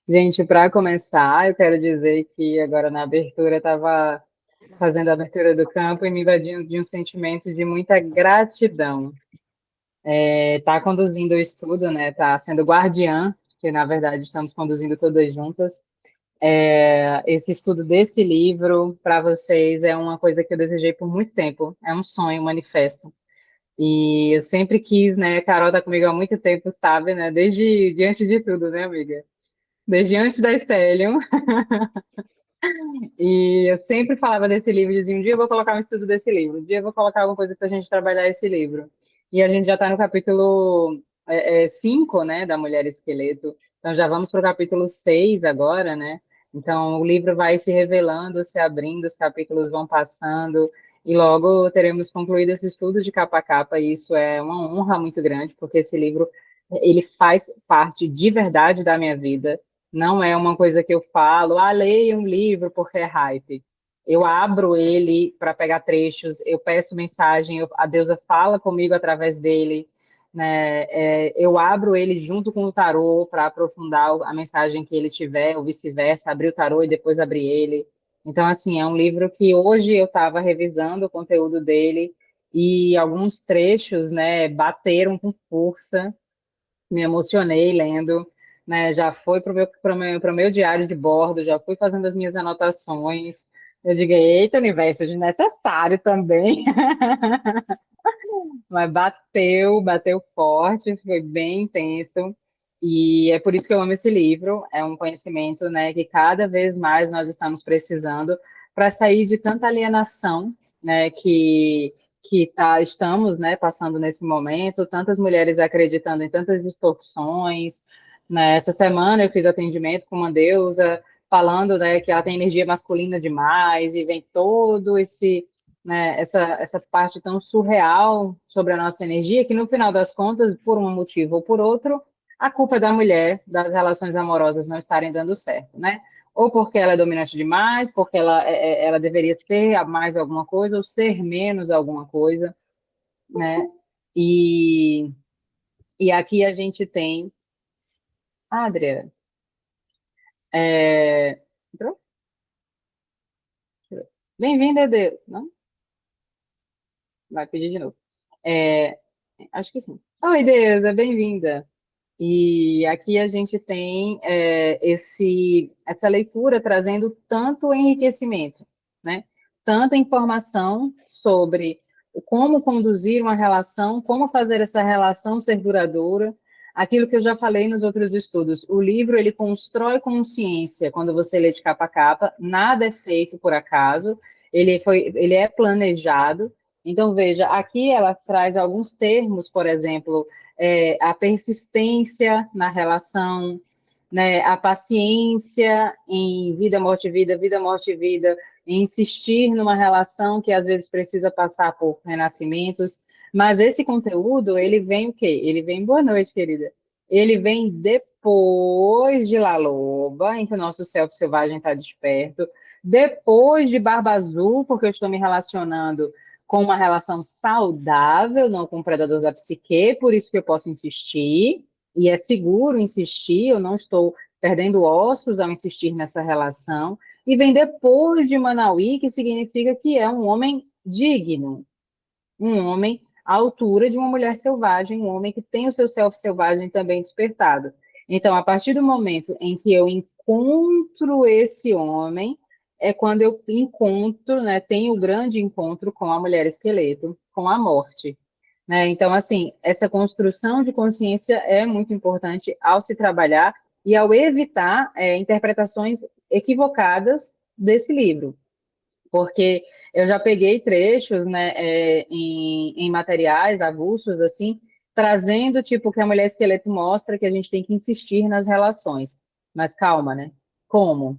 Gente, para começar, eu quero dizer que agora na abertura estava fazendo a abertura do campo e me invadindo de um sentimento de muita gratidão. Tá conduzindo o estudo, né? Tá sendo guardiã, que na verdade estamos conduzindo todas juntas. Esse estudo desse livro para vocês é uma coisa que eu desejei por muito tempo. É um sonho, um manifesto. E eu sempre quis, né? Carol tá comigo há muito tempo, sabe, né? Desde diante de tudo, né, amiga? Desde antes da Stellium. E eu sempre falava desse livro, dizia, um dia eu vou colocar um estudo desse livro, um dia eu vou colocar alguma coisa para a gente trabalhar esse livro. E a gente já está no capítulo 5, né, da Mulher Esqueleto. Então já vamos para o capítulo 6 agora, né? Então o livro vai se revelando, se abrindo, os capítulos vão passando, e logo teremos concluído esse estudo de capa a capa, e isso é uma honra muito grande, porque esse livro, ele faz parte de verdade da minha vida. Não é uma coisa que eu falo, leia um livro porque é hype. Eu abro ele para pegar trechos, eu peço mensagem, a deusa fala comigo através dele, né? Eu abro ele junto com o tarô para aprofundar a mensagem que ele tiver, ou vice-versa, abrir o tarô e depois abrir ele. Então, assim, é um livro que hoje eu estava revisando o conteúdo dele e alguns trechos, né, bateram com força, me emocionei lendo, né? Já foi pro meu diário de bordo, já fui fazendo as minhas anotações. Eu digo, eita, universo, desnecessário também. Mas bateu forte, foi bem intenso. E é por isso que eu amo esse livro. É um conhecimento, né, que cada vez mais nós estamos precisando para sair de tanta alienação, né, estamos, né, passando nesse momento. Tantas mulheres acreditando em tantas distorções. Né? Essa semana eu fiz atendimento com uma deusa falando, né, que ela tem energia masculina demais e vem todo esse, né, essa parte tão surreal sobre a nossa energia, que no final das contas, por um motivo ou por outro, a culpa é da mulher, das relações amorosas não estarem dando certo, né? Ou porque ela é dominante demais, porque ela deveria ser a mais alguma coisa, ou ser menos alguma coisa, né? E, e aqui a gente tem. Adriana, entrou? Bem-vinda, Edu. Não? Vai pedir de novo. É, acho que sim. Oi, Deusa, bem-vinda. E aqui a gente tem essa leitura trazendo tanto enriquecimento, né? Tanta informação sobre como conduzir uma relação, como fazer essa relação ser duradoura, aquilo que eu já falei nos outros estudos. O livro, ele constrói consciência quando você lê de capa a capa, nada é feito por acaso, ele é planejado. Então, veja, aqui ela traz alguns termos, por exemplo, a persistência na relação, né, a paciência em vida, morte, vida, em insistir numa relação que às vezes precisa passar por renascimentos, mas esse conteúdo, ele vem o quê? Ele vem, boa noite, querida, ele vem depois de La Loba, em que o nosso self selvagem está desperto, depois de Barba Azul, porque eu estou me relacionando com uma relação saudável, não com o predador da psique, por isso que eu posso insistir, e é seguro insistir, eu não estou perdendo ossos ao insistir nessa relação, e vem depois de Manauí, que significa que é um homem digno, um homem à altura de uma mulher selvagem, um homem que tem o seu self selvagem também despertado. Então, a partir do momento em que eu encontro esse homem, é quando eu encontro, né, tenho o grande encontro com a mulher esqueleto, com a morte. Né? Então, assim, essa construção de consciência é muito importante ao se trabalhar e ao evitar interpretações equivocadas desse livro, porque eu já peguei trechos, né, em materiais avulsos, assim, trazendo, tipo, que a mulher esqueleto mostra que a gente tem que insistir nas relações. Mas calma, né? Como?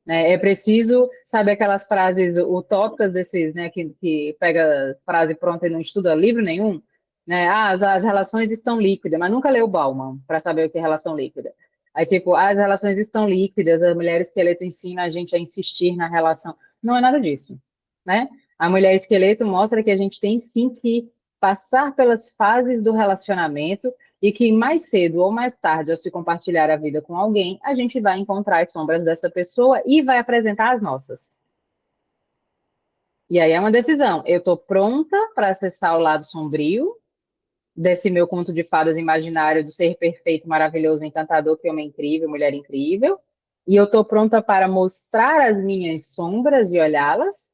Né? É preciso, sabe, aquelas frases utópicas desses, né, que pega frase pronta e não estuda livro nenhum, né? As relações estão líquidas, mas nunca leu Bauman para saber o que é relação líquida. Aí, tipo, as relações estão líquidas, a mulher esqueleto ensina a gente a insistir na relação. Não é nada disso, né? A mulher esqueleto mostra que a gente tem sim que passar pelas fases do relacionamento e que mais cedo ou mais tarde, ao se compartilhar a vida com alguém, a gente vai encontrar as sombras dessa pessoa e vai apresentar as nossas. E aí é uma decisão. Eu estou pronta para acessar o lado sombrio desse meu conto de fadas imaginário do ser perfeito, maravilhoso, encantador, que homem incrível, mulher incrível. E eu estou pronta para mostrar as minhas sombras e olhá-las.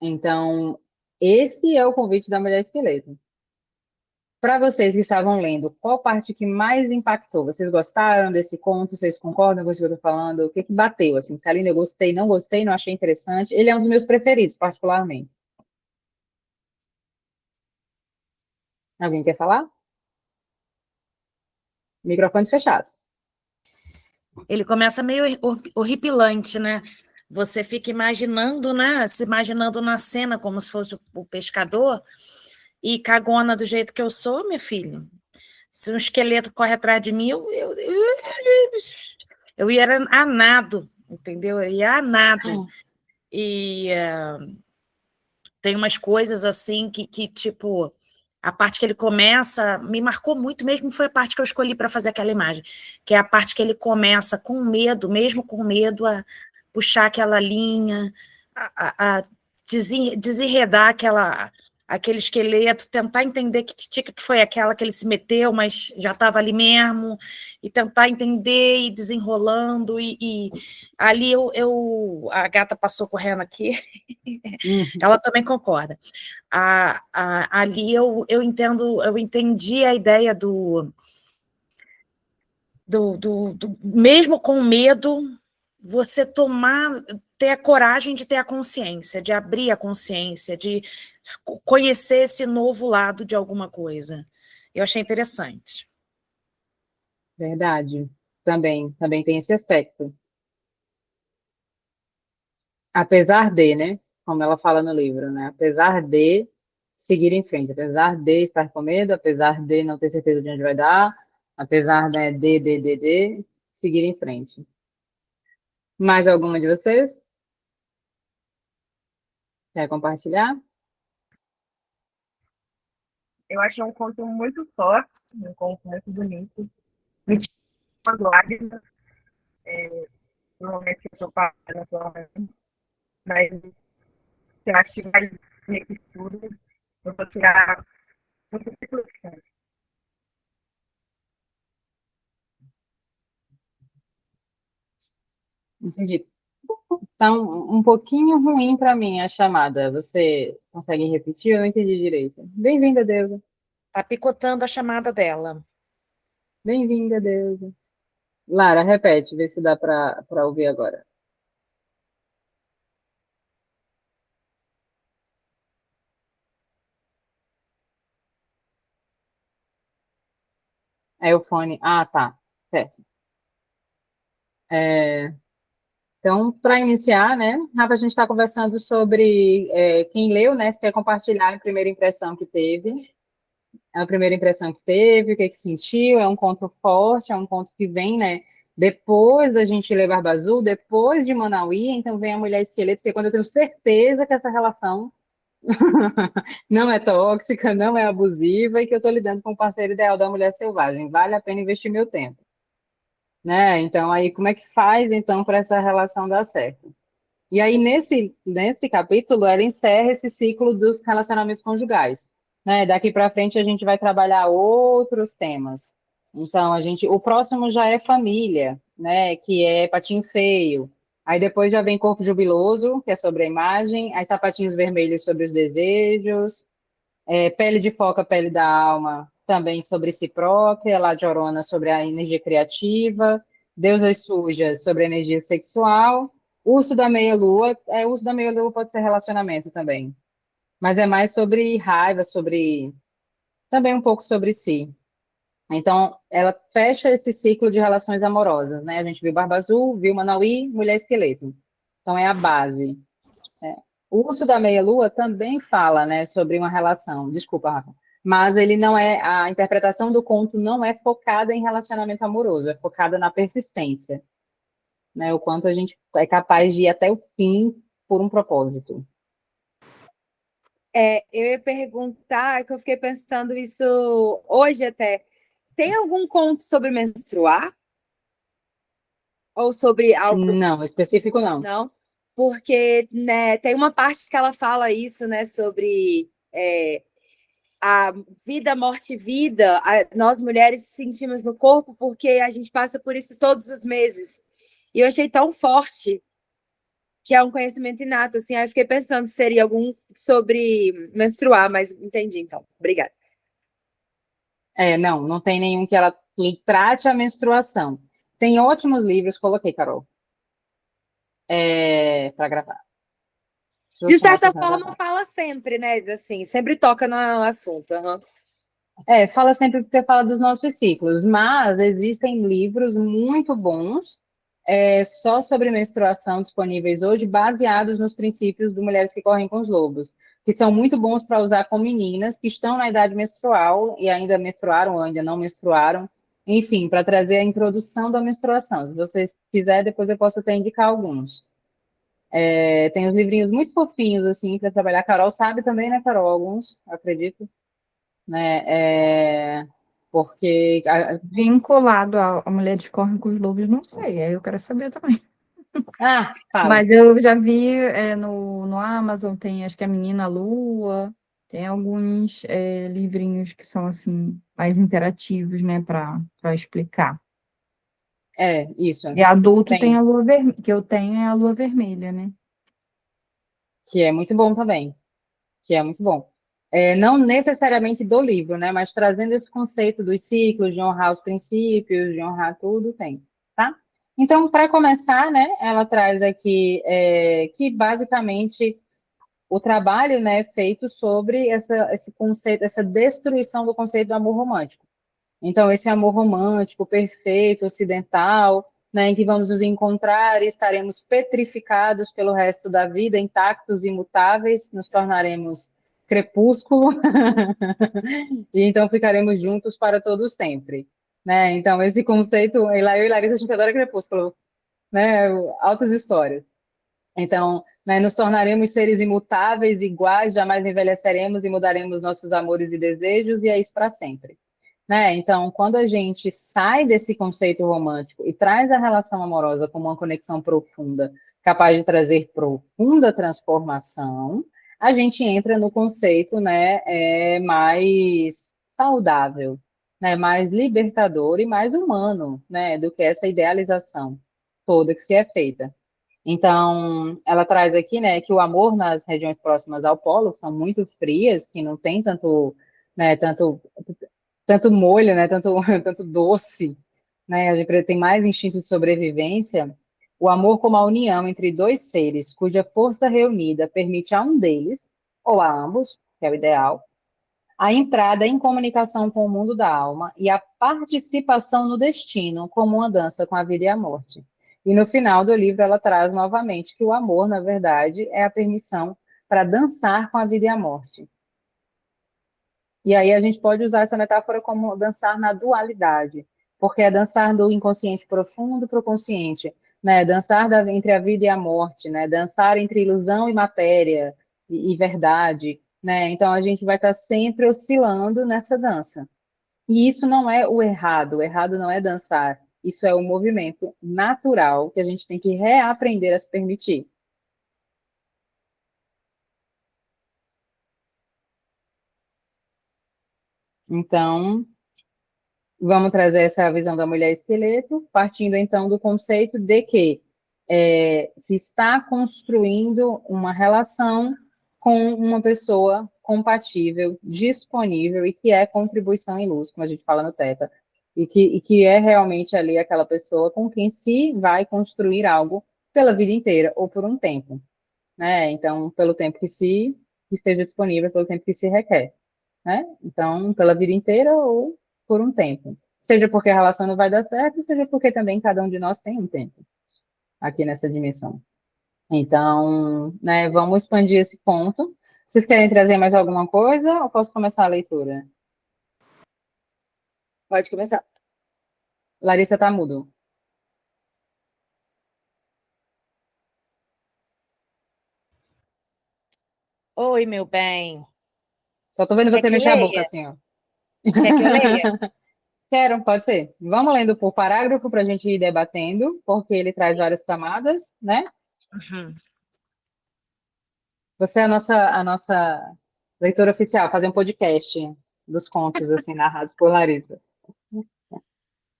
Então, esse é o convite da Mulher Esqueleto. Para vocês que estavam lendo, qual parte que mais impactou? Vocês gostaram desse conto? Vocês concordam com o que eu estou falando? O que que bateu? Assim, Celina, eu gostei, não gostei, não achei interessante. Ele é um dos meus preferidos, particularmente. Alguém quer falar? Microfones fechados. Ele começa meio horripilante, né? Você fica imaginando, né? Se imaginando na cena como se fosse o pescador. E cagona do jeito que eu sou, meu filho. Se um esqueleto corre atrás de mim, eu ia a nado, entendeu? Eu ia a nado. E tem umas coisas assim que, tipo, a parte que ele começa me marcou muito mesmo, foi a parte que eu escolhi para fazer aquela imagem, que é a parte que ele começa com medo, mesmo com medo, a puxar aquela linha, a desenredar aquele esqueleto, tentar entender que tica que foi aquela que ele se meteu, mas já estava ali mesmo, e tentar entender e desenrolando, e ali a gata passou correndo aqui, ela também concorda. Ali eu entendi a ideia mesmo com medo, você ter a coragem de ter a consciência, de abrir a consciência, de conhecer esse novo lado de alguma coisa. Eu achei interessante. Verdade. Também tem esse aspecto. Apesar de, né? Como ela fala no livro, né? Apesar de seguir em frente, apesar de estar com medo, apesar de não ter certeza de onde vai dar, apesar, né, de seguir em frente. Mais alguma de vocês? Quer compartilhar? Eu achei um conto muito forte, um conto muito bonito. Me tirou umas lágrimas, no momento que eu estou passando, mas eu acho que vai nesse estudo, eu vou tirar muitas reflexões. Entendi. Está um pouquinho ruim para mim a chamada. Você consegue repetir? Eu não entendi direito. Bem-vinda, Deusa. Está picotando a chamada dela. Bem-vinda, Deusa. Lara, repete, vê se dá para ouvir agora. É o fone. Ah, tá. Certo. Então, para iniciar, né, Rafa, a gente está conversando sobre quem leu, né, se quer compartilhar a primeira impressão que teve. A primeira impressão que teve, o que sentiu, é um conto forte, é um conto que vem, né, depois da gente ler Barba Azul, depois de Manauí, então vem a Mulher Esqueleto, que é quando eu tenho certeza que essa relação não é tóxica, não é abusiva, e que eu estou lidando com o parceiro ideal da mulher selvagem. Vale a pena investir meu tempo. Né? Então, aí, como é que faz, então, para essa relação dar certo? E aí, nesse capítulo, ela encerra esse ciclo dos relacionamentos conjugais. Né? Daqui para frente, a gente vai trabalhar outros temas. Então, o próximo já é família, né? Que é patinho feio. Aí depois já vem corpo jubiloso, que é sobre a imagem. Aí sapatinhos vermelhos sobre os desejos. Pele de foca, pele da alma, também sobre si própria. La Llorona sobre a energia criativa. Deusas sujas sobre a energia sexual. Urso da meia-lua, urso da meia-lua pode ser relacionamento também, mas é mais sobre raiva, também um pouco sobre si. Então, ela fecha esse ciclo de relações amorosas, né? A gente viu Barba Azul, viu Manauí, Mulher Esqueleto. Então, é a base. O Urso da Meia-Lua também fala, né, sobre uma relação, desculpa, Rafa, mas ele não a interpretação do conto não é focada em relacionamento amoroso, é focada na persistência, né, o quanto a gente é capaz de ir até o fim, por um propósito. Eu ia perguntar, que eu fiquei pensando isso hoje até. Tem algum conto sobre menstruar? Ou sobre algo? Não, específico não. Não? Porque, né, tem uma parte que ela fala isso, né, sobre a vida, morte e vida. Nós mulheres sentimos no corpo porque a gente passa por isso todos os meses. E eu achei tão forte que é um conhecimento inato, assim. Aí eu fiquei pensando se seria algum sobre menstruar, mas entendi, então. Obrigada. Não tem nenhum que ela trate a menstruação. Tem ótimos livros, coloquei, Carol, para gravar. De certa forma, fala sempre, né? Assim, sempre toca no assunto. Uhum. Fala sempre porque fala dos nossos ciclos, mas existem livros muito bons só sobre menstruação disponíveis hoje, baseados nos princípios do Mulheres que Correm com os Lobos, que são muito bons para usar com meninas que estão na idade menstrual e ainda menstruaram ou ainda não menstruaram, enfim, para trazer a introdução da menstruação. Se vocês quiserem, depois eu posso até indicar alguns. Tem uns livrinhos muito fofinhos, assim, para trabalhar. A Carol sabe também, né, Carol? Alguns, acredito. Né? Porque Vinculado a Mulheres Correm com os Lobos, não sei, aí eu quero saber também. fala. Mas eu já vi no Amazon, tem acho que a Menina Lua, tem alguns livrinhos que são assim, mais interativos, né, para explicar. Isso. E adulto tem Tem, a Lua Vermelha, que eu tenho é a Lua Vermelha, né? que é muito bom também, que é muito bom. Não necessariamente do livro, né, mas trazendo esse conceito dos ciclos, de honrar os princípios, de honrar tudo, tem, tá? Então, para começar, né, ela traz aqui que basicamente o trabalho, né, é feito sobre esse conceito, essa destruição do conceito do amor romântico. Então, esse amor romântico, perfeito, ocidental, né, em que vamos nos encontrar e estaremos petrificados pelo resto da vida, intactos e imutáveis, nos tornaremos crepúsculo, e então ficaremos juntos para todo sempre. Né? Então, esse conceito, eu e Larissa, a gente adora crepúsculo, né? Altas histórias. Então, né, nos tornaremos seres imutáveis, iguais, jamais envelheceremos e mudaremos nossos amores e desejos, e é isso para sempre. Né? Então, quando a gente sai desse conceito romântico e traz a relação amorosa como uma conexão profunda, capaz de trazer profunda transformação, a gente entra no conceito, né, mais saudável, né, mais libertador e mais humano, né, do que essa idealização toda que se é feita. Então, ela traz aqui, né, que o amor nas regiões próximas ao polo, que são muito frias, que não tem tanto, né, tanto molho, né, tanto doce, né, a gente tem mais instinto de sobrevivência, o amor como a união entre dois seres, cuja força reunida permite a um deles, ou a ambos, que é o ideal, a entrada em comunicação com o mundo da alma e a participação no destino, como uma dança com a vida e a morte. E no final do livro ela traz novamente que o amor, na verdade, é a permissão para dançar com a vida e a morte. E aí a gente pode usar essa metáfora como dançar na dualidade, porque é dançar do inconsciente profundo para o consciente, né? Dançar entre a vida e a morte, né? Dançar entre ilusão e matéria e verdade, né? Então a gente vai estar sempre oscilando nessa dança. E isso não é o errado não é dançar, isso é o movimento natural que a gente tem que reaprender a se permitir. Então, vamos trazer essa visão da mulher esqueleto, partindo então do conceito de que se está construindo uma relação com uma pessoa compatível, disponível e que é contribuição em luz, como a gente fala no Teta, e que é realmente ali aquela pessoa com quem se vai construir algo pela vida inteira ou por um tempo, né? Então, pelo tempo que se esteja disponível, pelo tempo que se requer, né? Então, pela vida inteira ou por um tempo. Seja porque a relação não vai dar certo, seja porque também cada um de nós tem um tempo aqui nessa dimensão. Então, né, vamos expandir esse ponto. Vocês querem trazer mais alguma coisa ou posso começar a leitura? Pode começar. Larissa tá mudo. Oi, meu bem. Só tô vendo Quer você que eu mexer a boca leia? assim, ó. Quer que eu leia? Quero, pode ser. Vamos lendo por parágrafo para a gente ir debatendo, porque ele traz várias camadas, né? Uhum. Você é a nossa leitora oficial, fazer um podcast dos contos, assim, narrados por Larissa.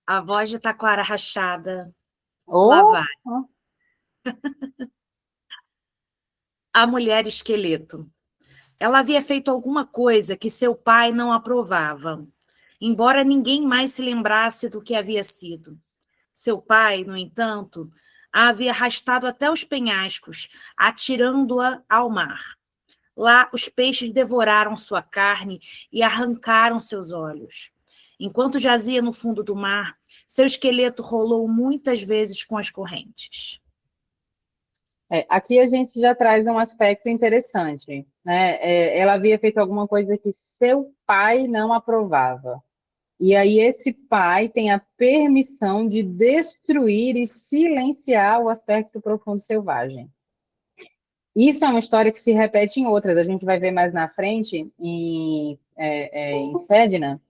A voz de taquara rachada. Lá Ou, vai. A mulher esqueleto. Ela havia feito alguma coisa que seu pai não aprovava, embora ninguém mais se lembrasse do que havia sido. Seu pai, no entanto, a havia arrastado até os penhascos, atirando-a ao mar. Lá, os peixes devoraram sua carne e arrancaram seus olhos. Enquanto jazia no fundo do mar, seu esqueleto rolou muitas vezes com as correntes. aqui a gente já traz um aspecto interessante, né? Ela havia feito alguma coisa que seu pai não aprovava. E aí esse pai tem a permissão de destruir e silenciar o aspecto profundo selvagem. Isso é uma história que se repete em outras. A gente vai ver mais na frente em Sedna.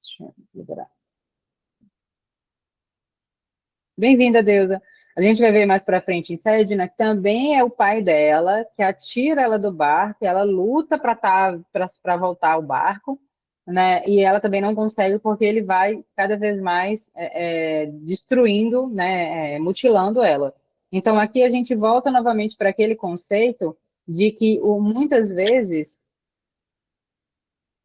Deixa eu liberar. Bem-vinda, Deusa. A gente vai ver mais para frente em Sedna, que também é o pai dela, que atira ela do barco, e ela luta para voltar ao barco, né? E ela também não consegue porque ele vai cada vez mais destruindo, né? Mutilando ela. Então aqui a gente volta novamente para aquele conceito de que muitas vezes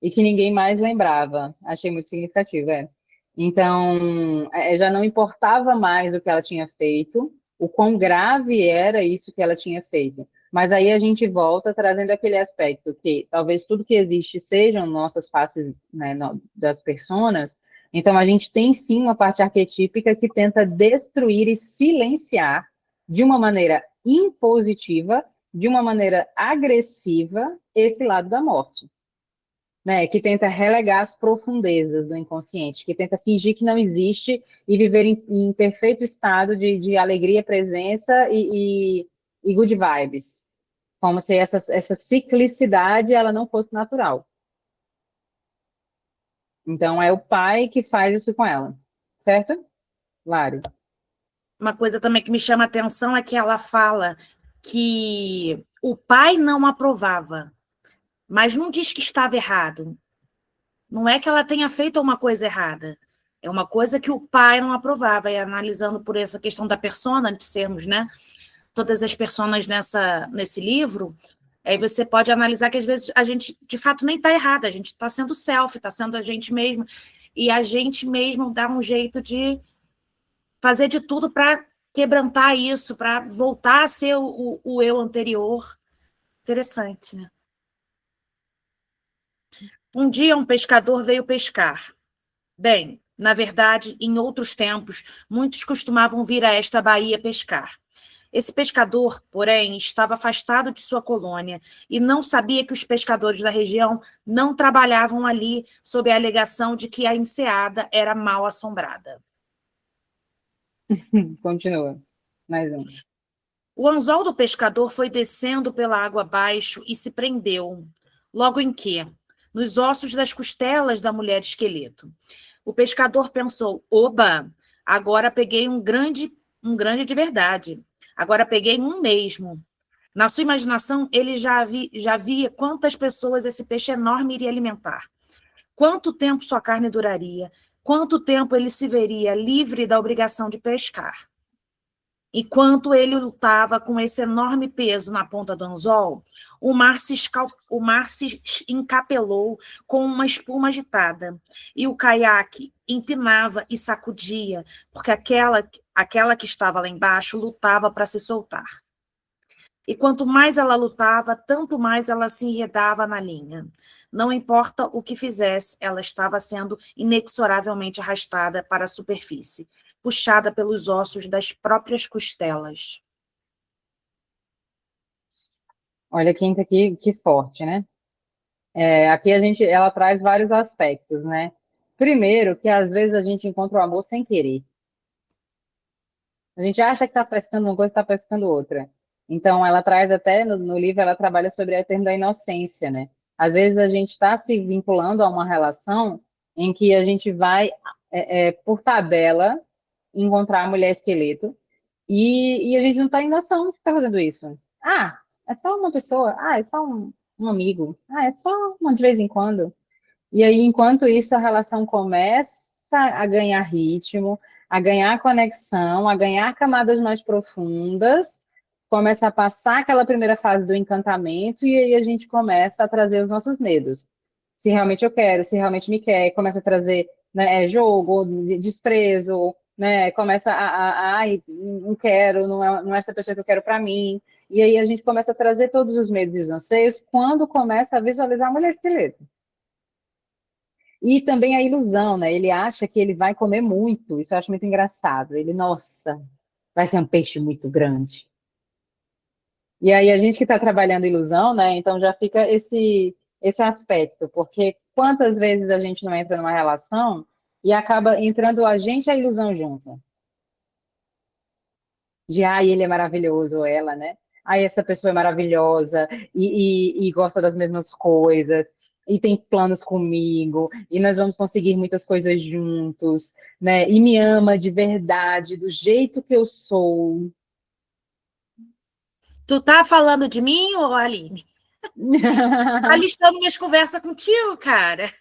e que ninguém mais lembrava. Achei muito significativo, é. Então, já não importava mais o que ela tinha feito, o quão grave era isso que ela tinha feito. Mas aí a gente volta trazendo aquele aspecto que talvez tudo que existe sejam nossas faces, né, das personas. Então, a gente tem sim uma parte arquetípica que tenta destruir e silenciar de uma maneira impositiva, de uma maneira agressiva, esse lado da morte, né, que tenta relegar as profundezas do inconsciente, que tenta fingir que não existe e viver em perfeito estado de alegria, presença e good vibes, como se essa ciclicidade ela não fosse natural. Então, é o pai que faz isso com ela, certo? Lari. Uma coisa também que me chama a atenção é que ela fala que o pai não aprovava, mas não diz que estava errado. Não é que ela tenha feito uma coisa errada. É uma coisa que o pai não aprovava. E analisando por essa questão da persona, de sermos, né? Todas as personas nesse livro, aí você pode analisar que às vezes a gente, de fato, nem está errada. A gente está sendo self, está sendo a gente mesmo. E a gente mesmo dá um jeito de fazer de tudo para quebrantar isso, para voltar a ser o eu anterior. Interessante, né? Um dia um pescador veio pescar. Bem, na verdade, em outros tempos, muitos costumavam vir a esta baía pescar. Esse pescador, porém, estava afastado de sua colônia e não sabia que os pescadores da região não trabalhavam ali sob a alegação de que a enseada era mal assombrada. Continua. Mais um. O anzol do pescador foi descendo pela água abaixo e se prendeu, logo em que, nos ossos das costelas da mulher esqueleto. O pescador pensou: oba, agora peguei um grande de verdade. Agora peguei um mesmo. Na sua imaginação, ele já via quantas pessoas esse peixe enorme iria alimentar. Quanto tempo sua carne duraria? Quanto tempo ele se veria livre da obrigação de pescar? Enquanto ele lutava com esse enorme peso na ponta do anzol, o mar se encapelou com uma espuma agitada, e o caiaque empinava e sacudia, porque aquela que estava lá embaixo lutava para se soltar. E quanto mais ela lutava, tanto mais ela se enredava na linha. Não importa o que fizesse, ela estava sendo inexoravelmente arrastada para a superfície, puxada pelos ossos das próprias costelas. Olha que forte, né? Aqui ela traz vários aspectos, né? Primeiro, que às vezes a gente encontra o amor sem querer. A gente acha que está pescando uma coisa, está pescando outra. Então, ela traz até, no livro, ela trabalha sobre a termo da inocência, né? Às vezes a gente está se vinculando a uma relação em que a gente vai, por tabela, encontrar a mulher esqueleto, e a gente não está em noção de que está fazendo isso. Ah, é só uma pessoa, é só um amigo, é só uma de vez em quando. E aí, enquanto isso, a relação começa a ganhar ritmo, a ganhar conexão, a ganhar camadas mais profundas, começa a passar aquela primeira fase do encantamento, e aí a gente começa a trazer os nossos medos. Se realmente eu quero, se realmente me quer, começa a trazer, né, jogo, desprezo, né, começa ai, não quero, não é essa pessoa que eu quero para mim. E aí a gente começa a trazer todos os medos e os anseios quando começa a visualizar a mulher esqueleto. E também a ilusão, né? Ele acha que ele vai comer muito, isso eu acho muito engraçado. Ele, nossa, vai ser um peixe muito grande. E aí a gente que está trabalhando ilusão, né? Então já fica esse aspecto, porque quantas vezes a gente não entra numa relação e acaba entrando a gente e a ilusão junto? De, ele é maravilhoso, ou ela, né? Essa pessoa é maravilhosa e gosta das mesmas coisas, e tem planos comigo, e nós vamos conseguir muitas coisas juntos, né? E me ama de verdade, do jeito que eu sou. Tu tá falando de mim, ou Aline? Tá listando minhas conversas contigo, cara.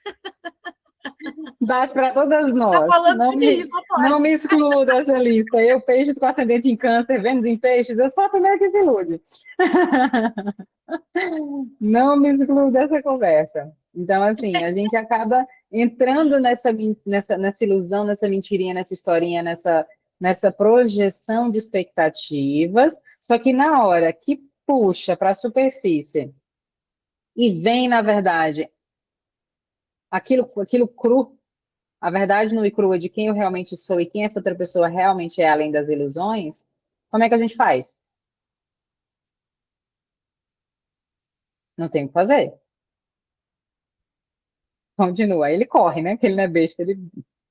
Dá para todas Tá nós. falando de mim, só Não me pode. excluo dessa lista. Eu, peixes com ascendente em câncer, Vênus em peixes, eu sou a primeira que se ilude. Não me excluo dessa conversa. Então, assim, a gente acaba entrando nessa ilusão, nessa mentirinha, nessa historinha, nessa projeção de expectativas, só que na hora que puxa para a superfície e vem, na verdade, aquilo cru, a verdade nua e crua de quem eu realmente sou e quem essa outra pessoa realmente é, além das ilusões, como é que a gente faz? Não tem o que fazer. Continua. Ele corre, né? Porque ele não é besta, ele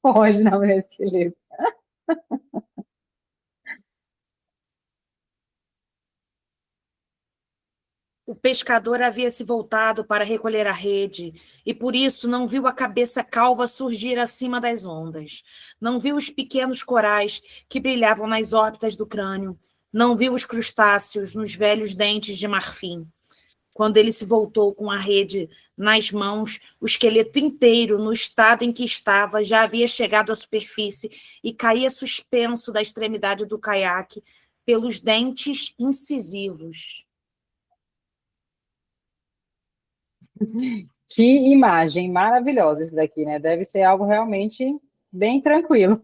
foge na mulher esqueleto. O pescador havia se voltado para recolher a rede, e por isso não viu a cabeça calva surgir acima das ondas. Não viu os pequenos corais que brilhavam nas órbitas do crânio. Não viu os crustáceos nos velhos dentes de marfim. Quando ele se voltou com a rede nas mãos, o esqueleto inteiro, no estado em que estava, já havia chegado à superfície e caía suspenso da extremidade do caiaque pelos dentes incisivos. Que imagem maravilhosa isso daqui, né? Deve ser algo realmente bem tranquilo.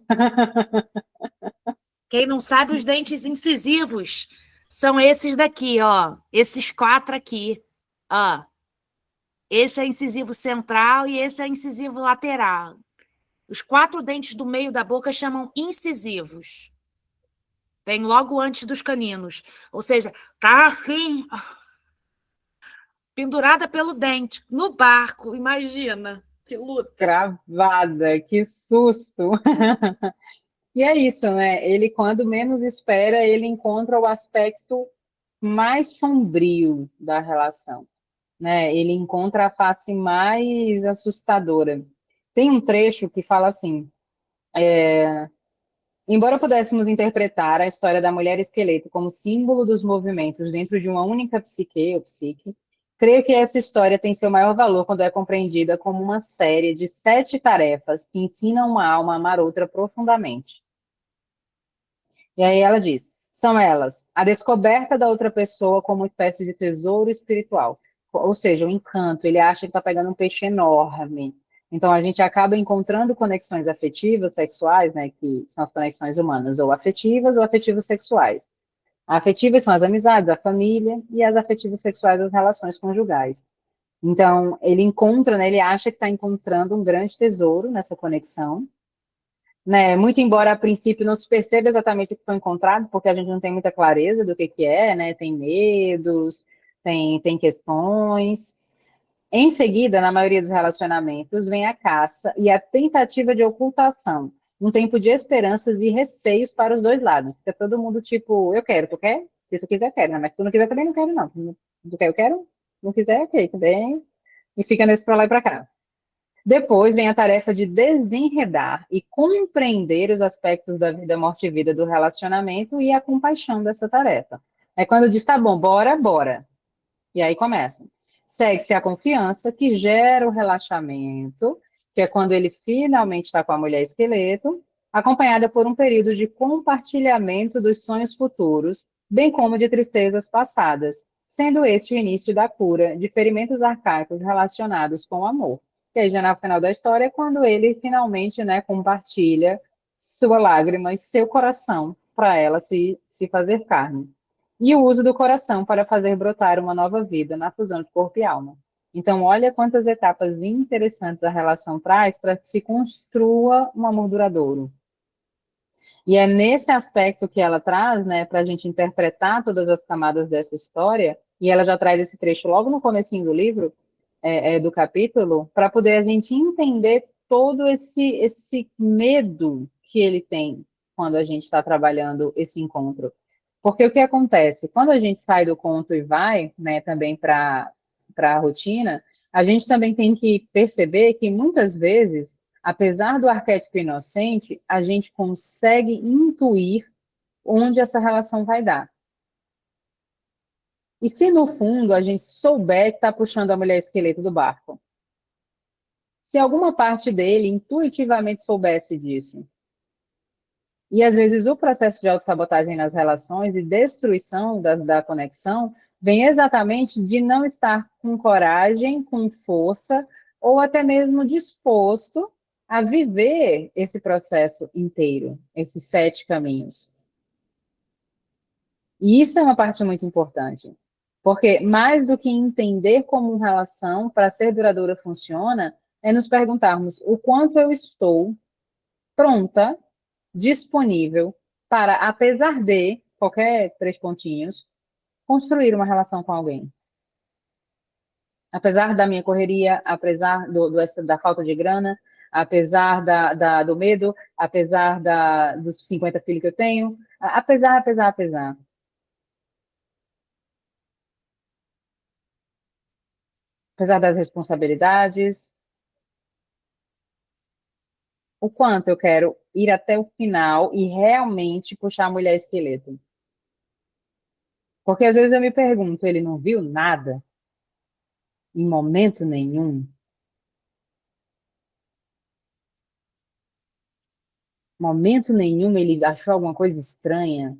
Quem não sabe, os dentes incisivos são esses daqui, ó. Esses 4 aqui, ó. Esse é incisivo central e esse é incisivo lateral. Os 4 dentes do meio da boca chamam incisivos. Vem logo antes dos caninos. Ou seja, tá assim, pendurada pelo dente, no barco. Imagina, que luta. Gravada, que susto! E é isso, né? Ele, quando menos espera, ele encontra o aspecto mais sombrio da relação, né? Ele encontra a face mais assustadora. Tem um trecho que fala assim: embora pudéssemos interpretar a história da mulher esqueleto como símbolo dos movimentos dentro de uma única psique ou psique, creio que essa história tem seu maior valor quando é compreendida como uma série de 7 tarefas que ensinam uma alma a amar outra profundamente. E aí ela diz, são elas, a descoberta da outra pessoa como uma espécie de tesouro espiritual, ou seja, o encanto, ele acha que está pegando um peixe enorme. Então, a gente acaba encontrando conexões afetivas, sexuais, né, que são as conexões humanas, ou afetivos sexuais. Afetivas são as amizades, a família, e as afetivas sexuais, as relações conjugais. Então, ele encontra, né, ele acha que está encontrando um grande tesouro nessa conexão, né? Muito embora a princípio não se perceba exatamente o que foi encontrado, porque a gente não tem muita clareza do que é, né? Tem medos, tem questões. Em seguida, na maioria dos relacionamentos, vem a caça e a tentativa de ocultação. Um tempo de esperanças e receios para os dois lados. Fica todo mundo tipo, eu quero, tu quer? Se tu quiser, quero, né? Mas se tu não quiser, também não quero, não. Se tu quer, eu quero. Se não quiser, ok, também. E fica nesse pra lá e pra cá. Depois vem a tarefa de desenredar e compreender os aspectos da vida, morte e vida do relacionamento e a compaixão dessa tarefa. É quando diz, tá bom, bora, bora. E aí começa. Segue-se a confiança, que gera o relaxamento, que é quando ele finalmente está com a mulher esqueleto, acompanhada por um período de compartilhamento dos sonhos futuros, bem como de tristezas passadas, sendo este o início da cura de ferimentos arcaicos relacionados com o amor. E aí, já no final da história, é quando ele finalmente, né, compartilha sua lágrima e seu coração para ela se fazer carne. E o uso do coração para fazer brotar uma nova vida na fusão de corpo e alma. Então, olha quantas etapas interessantes a relação traz para que se construa um amor duradouro. E é nesse aspecto que ela traz, né, para a gente interpretar todas as camadas dessa história, e ela já traz esse trecho logo no comecinho do livro, do capítulo, para poder a gente entender todo esse medo que ele tem quando a gente está trabalhando esse encontro. Porque o que acontece? Quando a gente sai do conto e vai, né, também para a rotina, a gente também tem que perceber que muitas vezes, apesar do arquétipo inocente, a gente consegue intuir onde essa relação vai dar. E se no fundo a gente souber que está puxando a mulher esqueleto do barco? Se alguma parte dele intuitivamente soubesse disso, e às vezes o processo de autossabotagem nas relações e destruição da conexão vem exatamente de não estar com coragem, com força, ou até mesmo disposto a viver esse processo inteiro, esses 7 caminhos. E isso é uma parte muito importante. Porque mais do que entender como uma relação, para ser duradoura, funciona, é nos perguntarmos o quanto eu estou pronta, disponível para, apesar de qualquer 3 pontinhos, construir uma relação com alguém. Apesar da minha correria, apesar da falta de grana, apesar do medo, apesar dos 50 filhos que eu tenho, apesar. Apesar das responsabilidades, o quanto eu quero ir até o final e realmente puxar a mulher esqueleto. Porque às vezes eu me pergunto, ele não viu nada? Em momento nenhum? Momento nenhum ele achou alguma coisa estranha?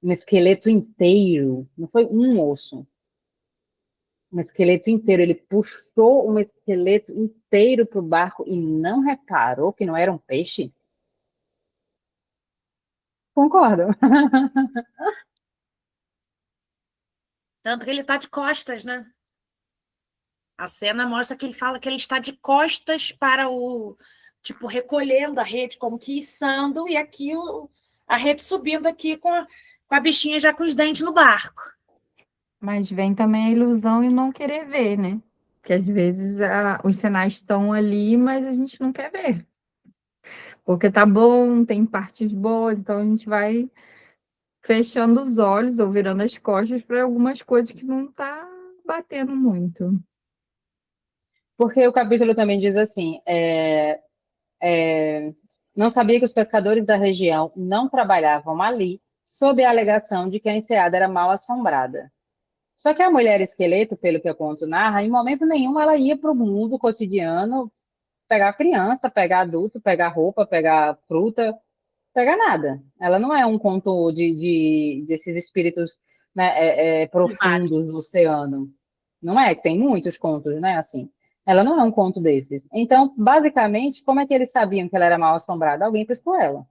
Um esqueleto inteiro, não foi um osso. Um esqueleto inteiro, ele puxou um esqueleto inteiro para o barco e não reparou que não era um peixe? Concordo. Tanto que ele está de costas, né? A cena mostra que ele fala que ele está de costas para o... Tipo, recolhendo a rede, como que içando, e aqui a rede subindo aqui com a bichinha já com os dentes no barco. Mas vem também a ilusão e não querer ver, né? Porque às vezes os sinais estão ali, mas a gente não quer ver. Porque tá bom, tem partes boas, então a gente vai fechando os olhos ou virando as costas para algumas coisas que não tá batendo muito. Porque o capítulo também diz assim, não sabia que os pescadores da região não trabalhavam ali, sob a alegação de que a enseada era mal assombrada. Só que a mulher esqueleto, pelo que o conto narra, em momento nenhum ela ia para o mundo cotidiano pegar criança, pegar adulto, pegar roupa, pegar fruta, pegar nada. Ela não é um conto desses espíritos, né, profundos do oceano. Não é? Tem muitos contos, né? Assim. Ela não é um conto desses. Então, basicamente, como é que eles sabiam que ela era mal assombrada? Alguém pescou ela.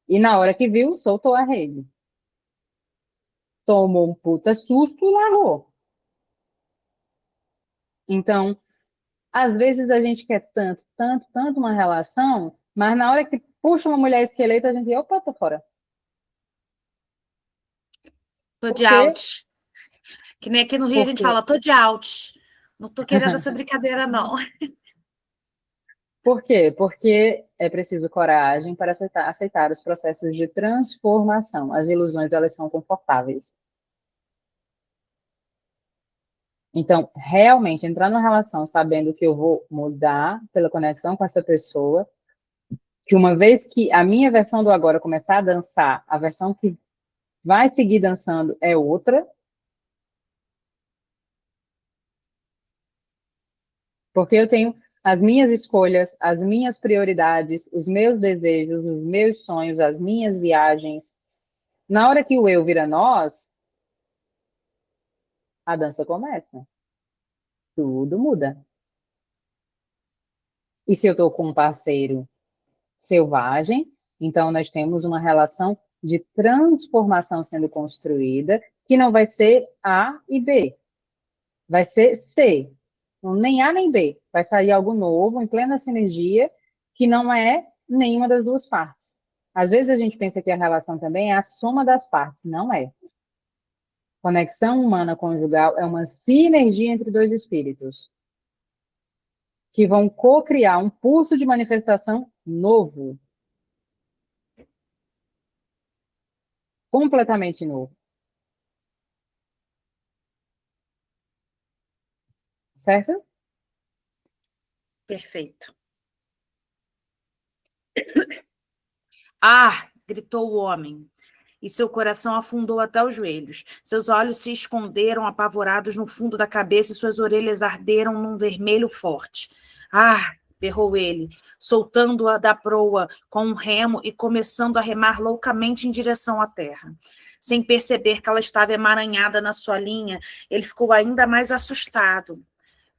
E na hora que viu, soltou a rede. Tomou um puta susto e largou. Então, às vezes a gente quer tanto, tanto, tanto uma relação, mas na hora que puxa uma mulher esqueleto, a gente, opa, tô fora. Tô Por de quê? out. Que nem aqui no Rio a gente Porque fala, tô de out. Não tô querendo essa brincadeira, não. Por quê? Porque é preciso coragem para aceitar os processos de transformação. As ilusões, elas são confortáveis. Então, realmente, entrar numa relação sabendo que eu vou mudar pela conexão com essa pessoa, que uma vez que a minha versão do agora começar a dançar, a versão que vai seguir dançando é outra, porque eu tenho as minhas escolhas, as minhas prioridades, os meus desejos, os meus sonhos, as minhas viagens. Na hora que o eu vira nós, a dança começa. Tudo muda. E se eu estou com um parceiro selvagem, então nós temos uma relação de transformação sendo construída, que não vai ser A e B, vai ser C. Então, nem A nem B. Vai sair algo novo, em plena sinergia, que não é nenhuma das duas partes. Às vezes a gente pensa que a relação também é a soma das partes. Não é. Conexão humana conjugal é uma sinergia entre dois espíritos que vão co-criar um pulso de manifestação novo. Completamente novo. Certo? Perfeito. Ah! Gritou o homem, e seu coração afundou até os joelhos. Seus olhos se esconderam apavorados no fundo da cabeça e suas orelhas arderam num vermelho forte. Ah! Berrou ele, soltando-a da proa com um remo e começando a remar loucamente em direção à terra. Sem perceber que ela estava emaranhada na sua linha, ele ficou ainda mais assustado,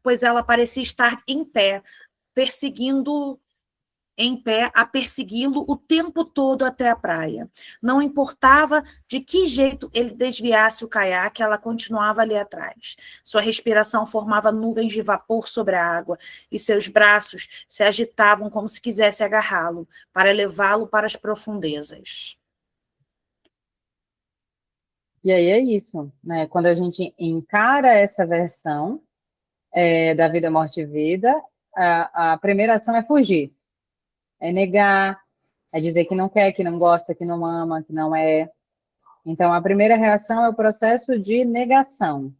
pois ela parecia estar em pé, a persegui-lo o tempo todo até a praia. Não importava de que jeito ele desviasse o caiaque, ela continuava ali atrás. Sua respiração formava nuvens de vapor sobre a água e seus braços se agitavam como se quisesse agarrá-lo para levá-lo para as profundezas. E aí é isso, né? Quando a gente encara essa versão da vida, morte e vida, a primeira ação é fugir. É negar, é dizer que não quer, que não gosta, que não ama, que não é. Então, a primeira reação é o processo de negação,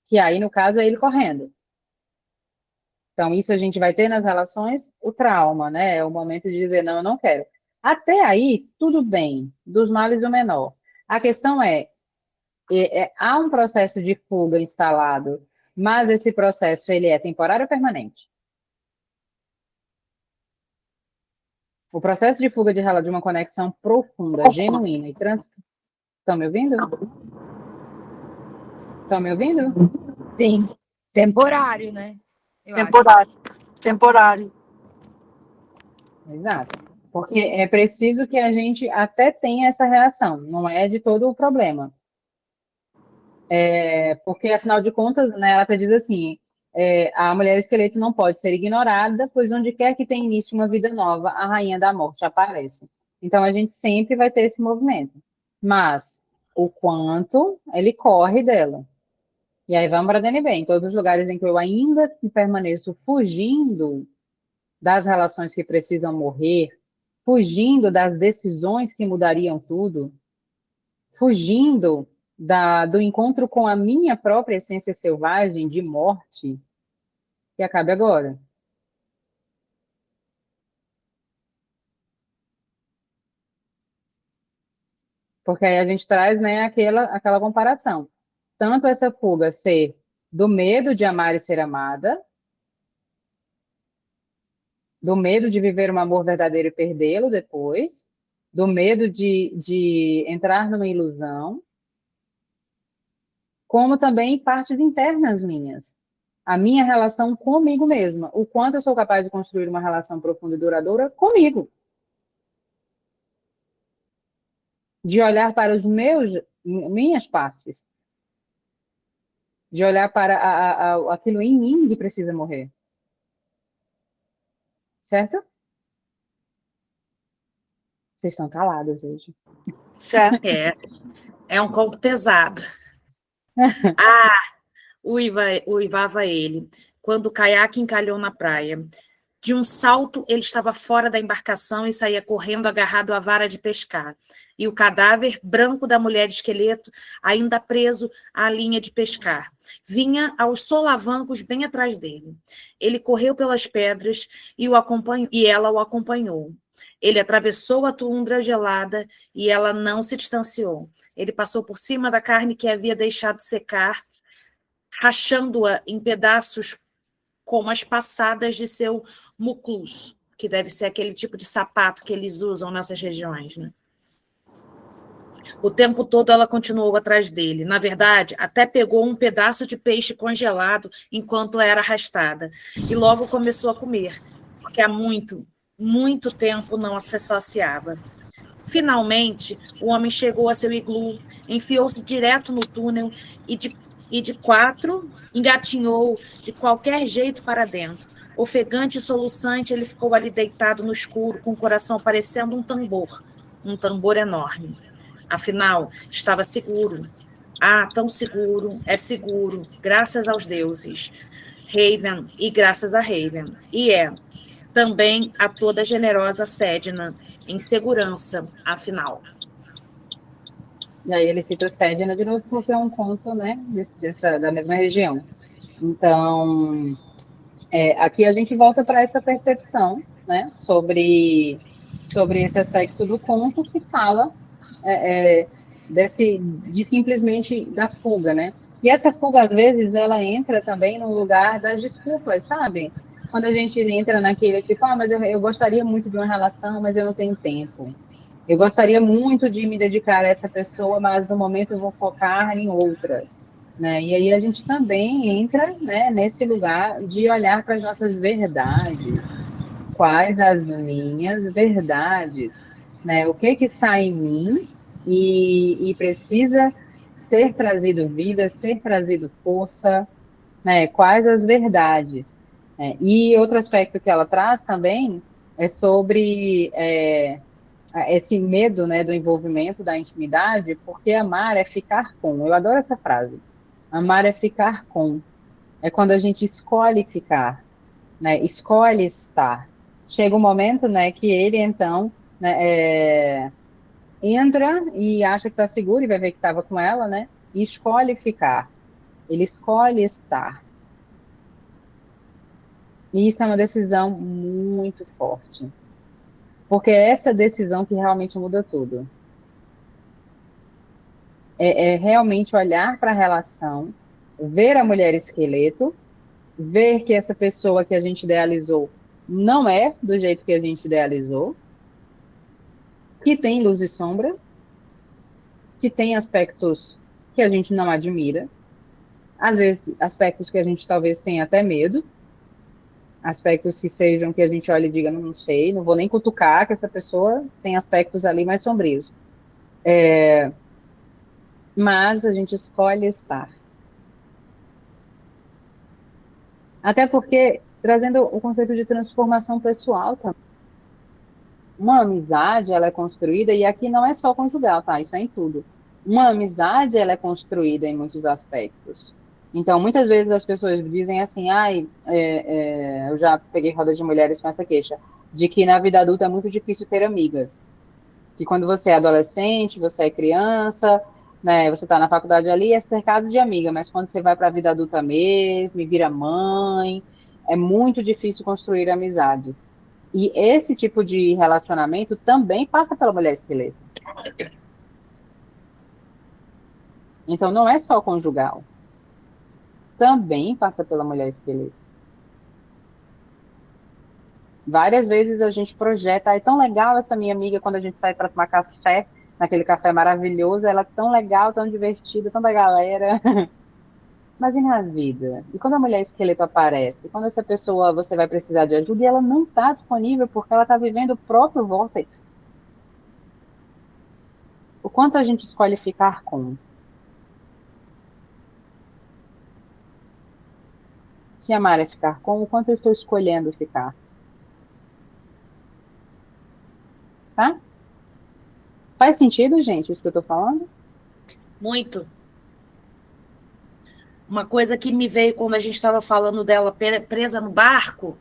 que aí, no caso, é ele correndo. Então, isso a gente vai ter nas relações, o trauma, né? É o momento de dizer, não, eu não quero. Até aí, tudo bem, dos males o menor. A questão há um processo de fuga instalado, mas esse processo, ele é temporário ou permanente? O processo de fuga de uma conexão profunda, genuína e Estão me ouvindo? Estão me ouvindo? Sim, temporário, né? Temporário. Exato. Porque é preciso que a gente até tenha essa reação, não é de todo o problema. Porque, afinal de contas, né, ela até diz assim, a mulher esqueleto não pode ser ignorada, pois onde quer que tenha início uma vida nova, a rainha da morte aparece. Então, a gente sempre vai ter esse movimento. Mas, o quanto ele corre dela. E aí vamos para dentro bem. Em todos os lugares em que eu ainda permaneço fugindo das relações que precisam morrer, fugindo das decisões que mudariam tudo, fugindo do encontro com a minha própria essência selvagem de morte, que acabe agora. Porque aí a gente traz, né, aquela comparação. Tanto essa fuga ser do medo de amar e ser amada, do medo de viver um amor verdadeiro e perdê-lo depois, do medo de entrar numa ilusão, como também partes internas minhas. A minha relação comigo mesma. O quanto eu sou capaz de construir uma relação profunda e duradoura comigo. De olhar para minhas partes. De olhar para aquilo em mim que precisa morrer. Certo? Vocês estão caladas hoje. Certo. É um conto pesado. Uivava ele, quando o caiaque encalhou na praia. De um salto, ele estava fora da embarcação e saía correndo agarrado à vara de pescar. E o cadáver branco da mulher esqueleto, ainda preso à linha de pescar, vinha aos solavancos bem atrás dele. Ele correu pelas pedras e ela o acompanhou. Ele atravessou a tundra gelada e ela não se distanciou. Ele passou por cima da carne que havia deixado secar, rachando-a em pedaços como as passadas de seu muclus, que deve ser aquele tipo de sapato que eles usam nessas regiões, né? O tempo todo ela continuou atrás dele. Na verdade, até pegou um pedaço de peixe congelado enquanto era arrastada. E logo começou a comer, porque há muito, muito tempo não se saciava. Finalmente, o homem chegou a seu iglu, enfiou-se direto no túnel e de quatro engatinhou de qualquer jeito para dentro. Ofegante e soluçante, ele ficou ali deitado no escuro, com o coração parecendo um tambor enorme. Afinal, estava seguro. Ah, tão seguro, é seguro, graças aos deuses. Raven, e graças a Raven. E também a toda a generosa Sedna, em segurança, afinal. E aí ele cita Sedna de novo, porque é um conto, né, da mesma região. Então, aqui a gente volta para essa percepção, né, sobre esse aspecto do conto que fala de simplesmente da fuga, né? E essa fuga, às vezes, ela entra também no lugar das desculpas, sabe? Quando a gente entra naquele tipo, mas eu gostaria muito de uma relação, mas eu não tenho tempo. Eu gostaria muito de me dedicar a essa pessoa, mas no momento eu vou focar em outra, né? E aí a gente também entra, né, nesse lugar de olhar para as nossas verdades. Quais as minhas verdades, né? O que está em mim e precisa ser trazido vida, ser trazido força, né? Quais as verdades, né? E outro aspecto que ela traz também é sobre esse medo, né, do envolvimento, da intimidade, porque amar é ficar com. Eu adoro essa frase. Amar é ficar com. É quando a gente escolhe ficar, né? Escolhe estar. Chega um momento, né, que ele então, né, entra e acha que está seguro e vai ver que estava com ela, né? E escolhe ficar. Ele escolhe estar. E isso é uma decisão muito forte. Porque é essa decisão que realmente muda tudo. É realmente olhar para a relação, ver a mulher esqueleto, ver que essa pessoa que a gente idealizou não é do jeito que a gente idealizou, que tem luz e sombra, que tem aspectos que a gente não admira, às vezes aspectos que a gente talvez tenha até medo, aspectos que sejam que a gente olhe e diga, não sei, não vou nem cutucar, que essa pessoa tem aspectos ali mais sombrios. Mas a gente escolhe estar. Até porque, trazendo o conceito de transformação pessoal também, uma amizade, ela é construída, e aqui não é só conjugal, tá? Isso é em tudo. Uma amizade, ela é construída em muitos aspectos. Então, muitas vezes as pessoas dizem assim, eu já peguei rodas de mulheres com essa queixa, de que na vida adulta é muito difícil ter amigas. Que quando você é adolescente, você é criança, né, você está na faculdade ali, é cercado de amiga, mas quando você vai para a vida adulta mesmo, e vira mãe, é muito difícil construir amizades. E esse tipo de relacionamento também passa pela mulher esqueleto. Então, não é só conjugal. Também passa pela mulher esqueleto. Várias vezes a gente projeta, é tão legal essa minha amiga quando a gente sai para tomar café, naquele café maravilhoso, ela é tão legal, tão divertida, tão da galera. Mas e na vida? E quando a mulher esqueleto aparece? Quando essa pessoa, você vai precisar de ajuda e ela não está disponível porque ela está vivendo o próprio vórtice. O quanto a gente escolhe ficar com? Se amar é ficar com, o quanto eu estou escolhendo ficar? Tá? Faz sentido, gente, isso que eu estou falando? Muito. Uma coisa que me veio quando a gente estava falando dela presa no barco,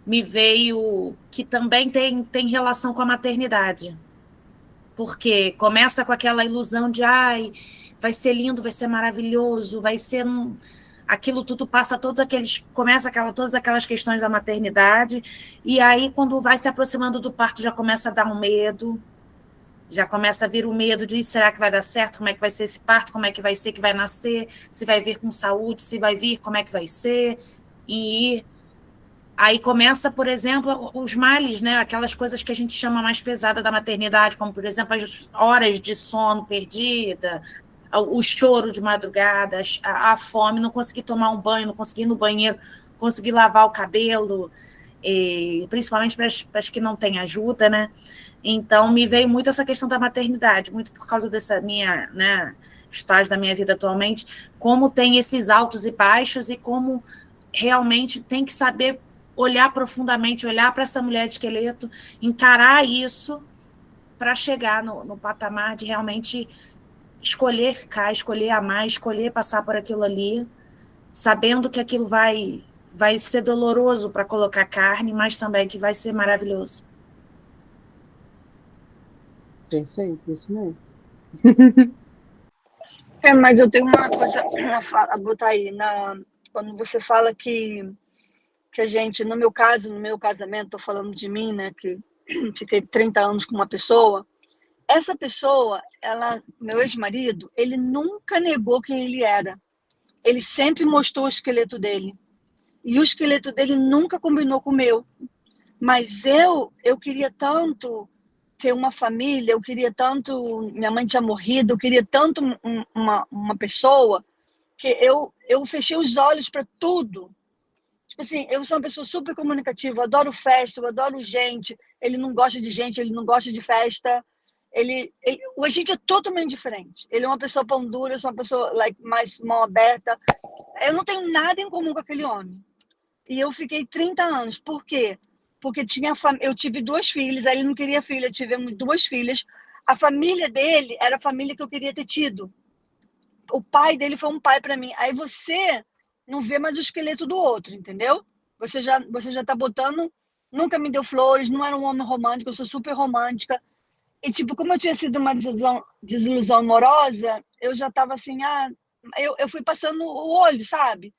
me veio que também tem relação com a maternidade. Porque começa com aquela ilusão de ai, vai ser lindo, vai ser maravilhoso, vai ser aquilo tudo passa todas aquelas questões da maternidade, e aí quando vai se aproximando do parto já começa a dar um medo, já começa a vir o medo de será que vai dar certo, como é que vai ser esse parto, como é que vai ser que vai nascer, se vai vir com saúde, se vai vir, como é que vai ser, e aí começa, por exemplo, os males, né? Aquelas coisas que a gente chama mais pesada da maternidade, como, por exemplo, as horas de sono perdida, o choro de madrugada, a fome, não conseguir tomar um banho, não conseguir ir no banheiro, conseguir lavar o cabelo, principalmente para as que não têm ajuda, né? Então, me veio muito essa questão da maternidade, muito por causa dessa minha, né, estágio da minha vida atualmente, como tem esses altos e baixos e como realmente tem que saber olhar profundamente, olhar para essa mulher de esqueleto, encarar isso para chegar no patamar de realmente escolher ficar, escolher amar, escolher passar por aquilo ali, sabendo que aquilo vai ser doloroso para colocar carne, mas também que vai ser maravilhoso. Perfeito, isso mesmo. Mas eu tenho uma coisa a botar aí. Quando você fala que a gente, no meu caso, no meu casamento, estou falando de mim, né, que fiquei 30 anos com uma pessoa, essa pessoa, meu ex-marido, ele nunca negou quem ele era. Ele sempre mostrou o esqueleto dele. E o esqueleto dele nunca combinou com o meu. Mas eu queria tanto ter uma família, eu queria tanto, minha mãe tinha morrido, eu queria tanto uma pessoa, que eu fechei os olhos para tudo. Tipo assim, eu sou uma pessoa super comunicativa, eu adoro festa, eu adoro gente, ele não gosta de gente, ele não gosta de festa, a gente é totalmente diferente. Ele é uma pessoa pão dura, eu sou uma pessoa mais mão aberta, eu não tenho nada em comum com aquele homem. E eu fiquei 30 anos, por quê? Porque eu tive 2 filhas, aí ele não queria filha, tivemos 2 filhas. A família dele era a família que eu queria ter tido. O pai dele foi um pai para mim. Aí você não vê mais o esqueleto do outro, entendeu? Você já tá botando... Nunca me deu flores, não era um homem romântico, eu sou super romântica. E, tipo, como eu tinha sido uma desilusão amorosa, eu já tava assim, eu fui passando o olho, sabe?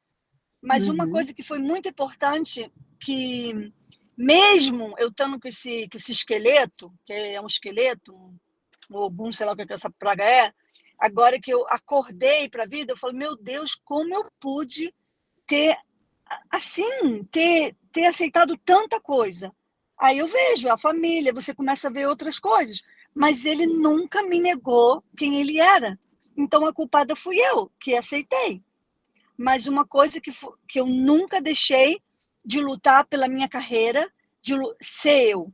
Mas uma coisa que foi muito importante, que mesmo eu estando com esse esqueleto, que é um esqueleto, um ogum, sei lá o que essa praga é, agora que eu acordei para a vida, eu falo, meu Deus, como eu pude ter aceitado tanta coisa. Aí eu vejo a família, você começa a ver outras coisas, mas ele nunca me negou quem ele era. Então a culpada fui eu, que aceitei. Mas uma coisa que eu nunca deixei de lutar pela minha carreira, de ser eu.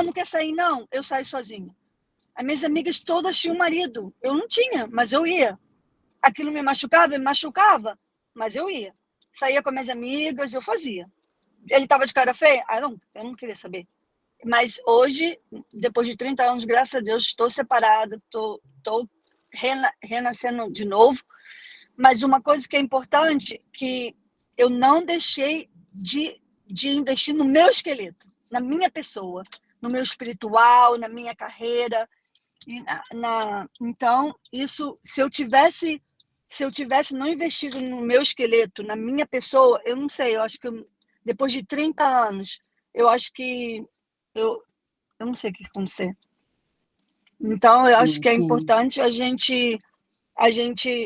Não quer sair? Não, eu saio sozinha. As minhas amigas todas tinham marido. Eu não tinha, mas eu ia. Aquilo me machucava, mas eu ia. Saía com as minhas amigas, eu fazia. Ele estava de cara feia? Não, eu não queria saber. Mas hoje, depois de 30 anos, graças a Deus, estou separada, estou renascendo de novo. Mas uma coisa que é importante, que eu não deixei de investir no meu esqueleto, na minha pessoa, no meu espiritual, na minha carreira. Então, isso, se eu tivesse não investido no meu esqueleto, na minha pessoa, eu não sei, eu acho que depois de 30 anos, eu acho que eu não sei o que ia acontecer. Então, eu acho que é importante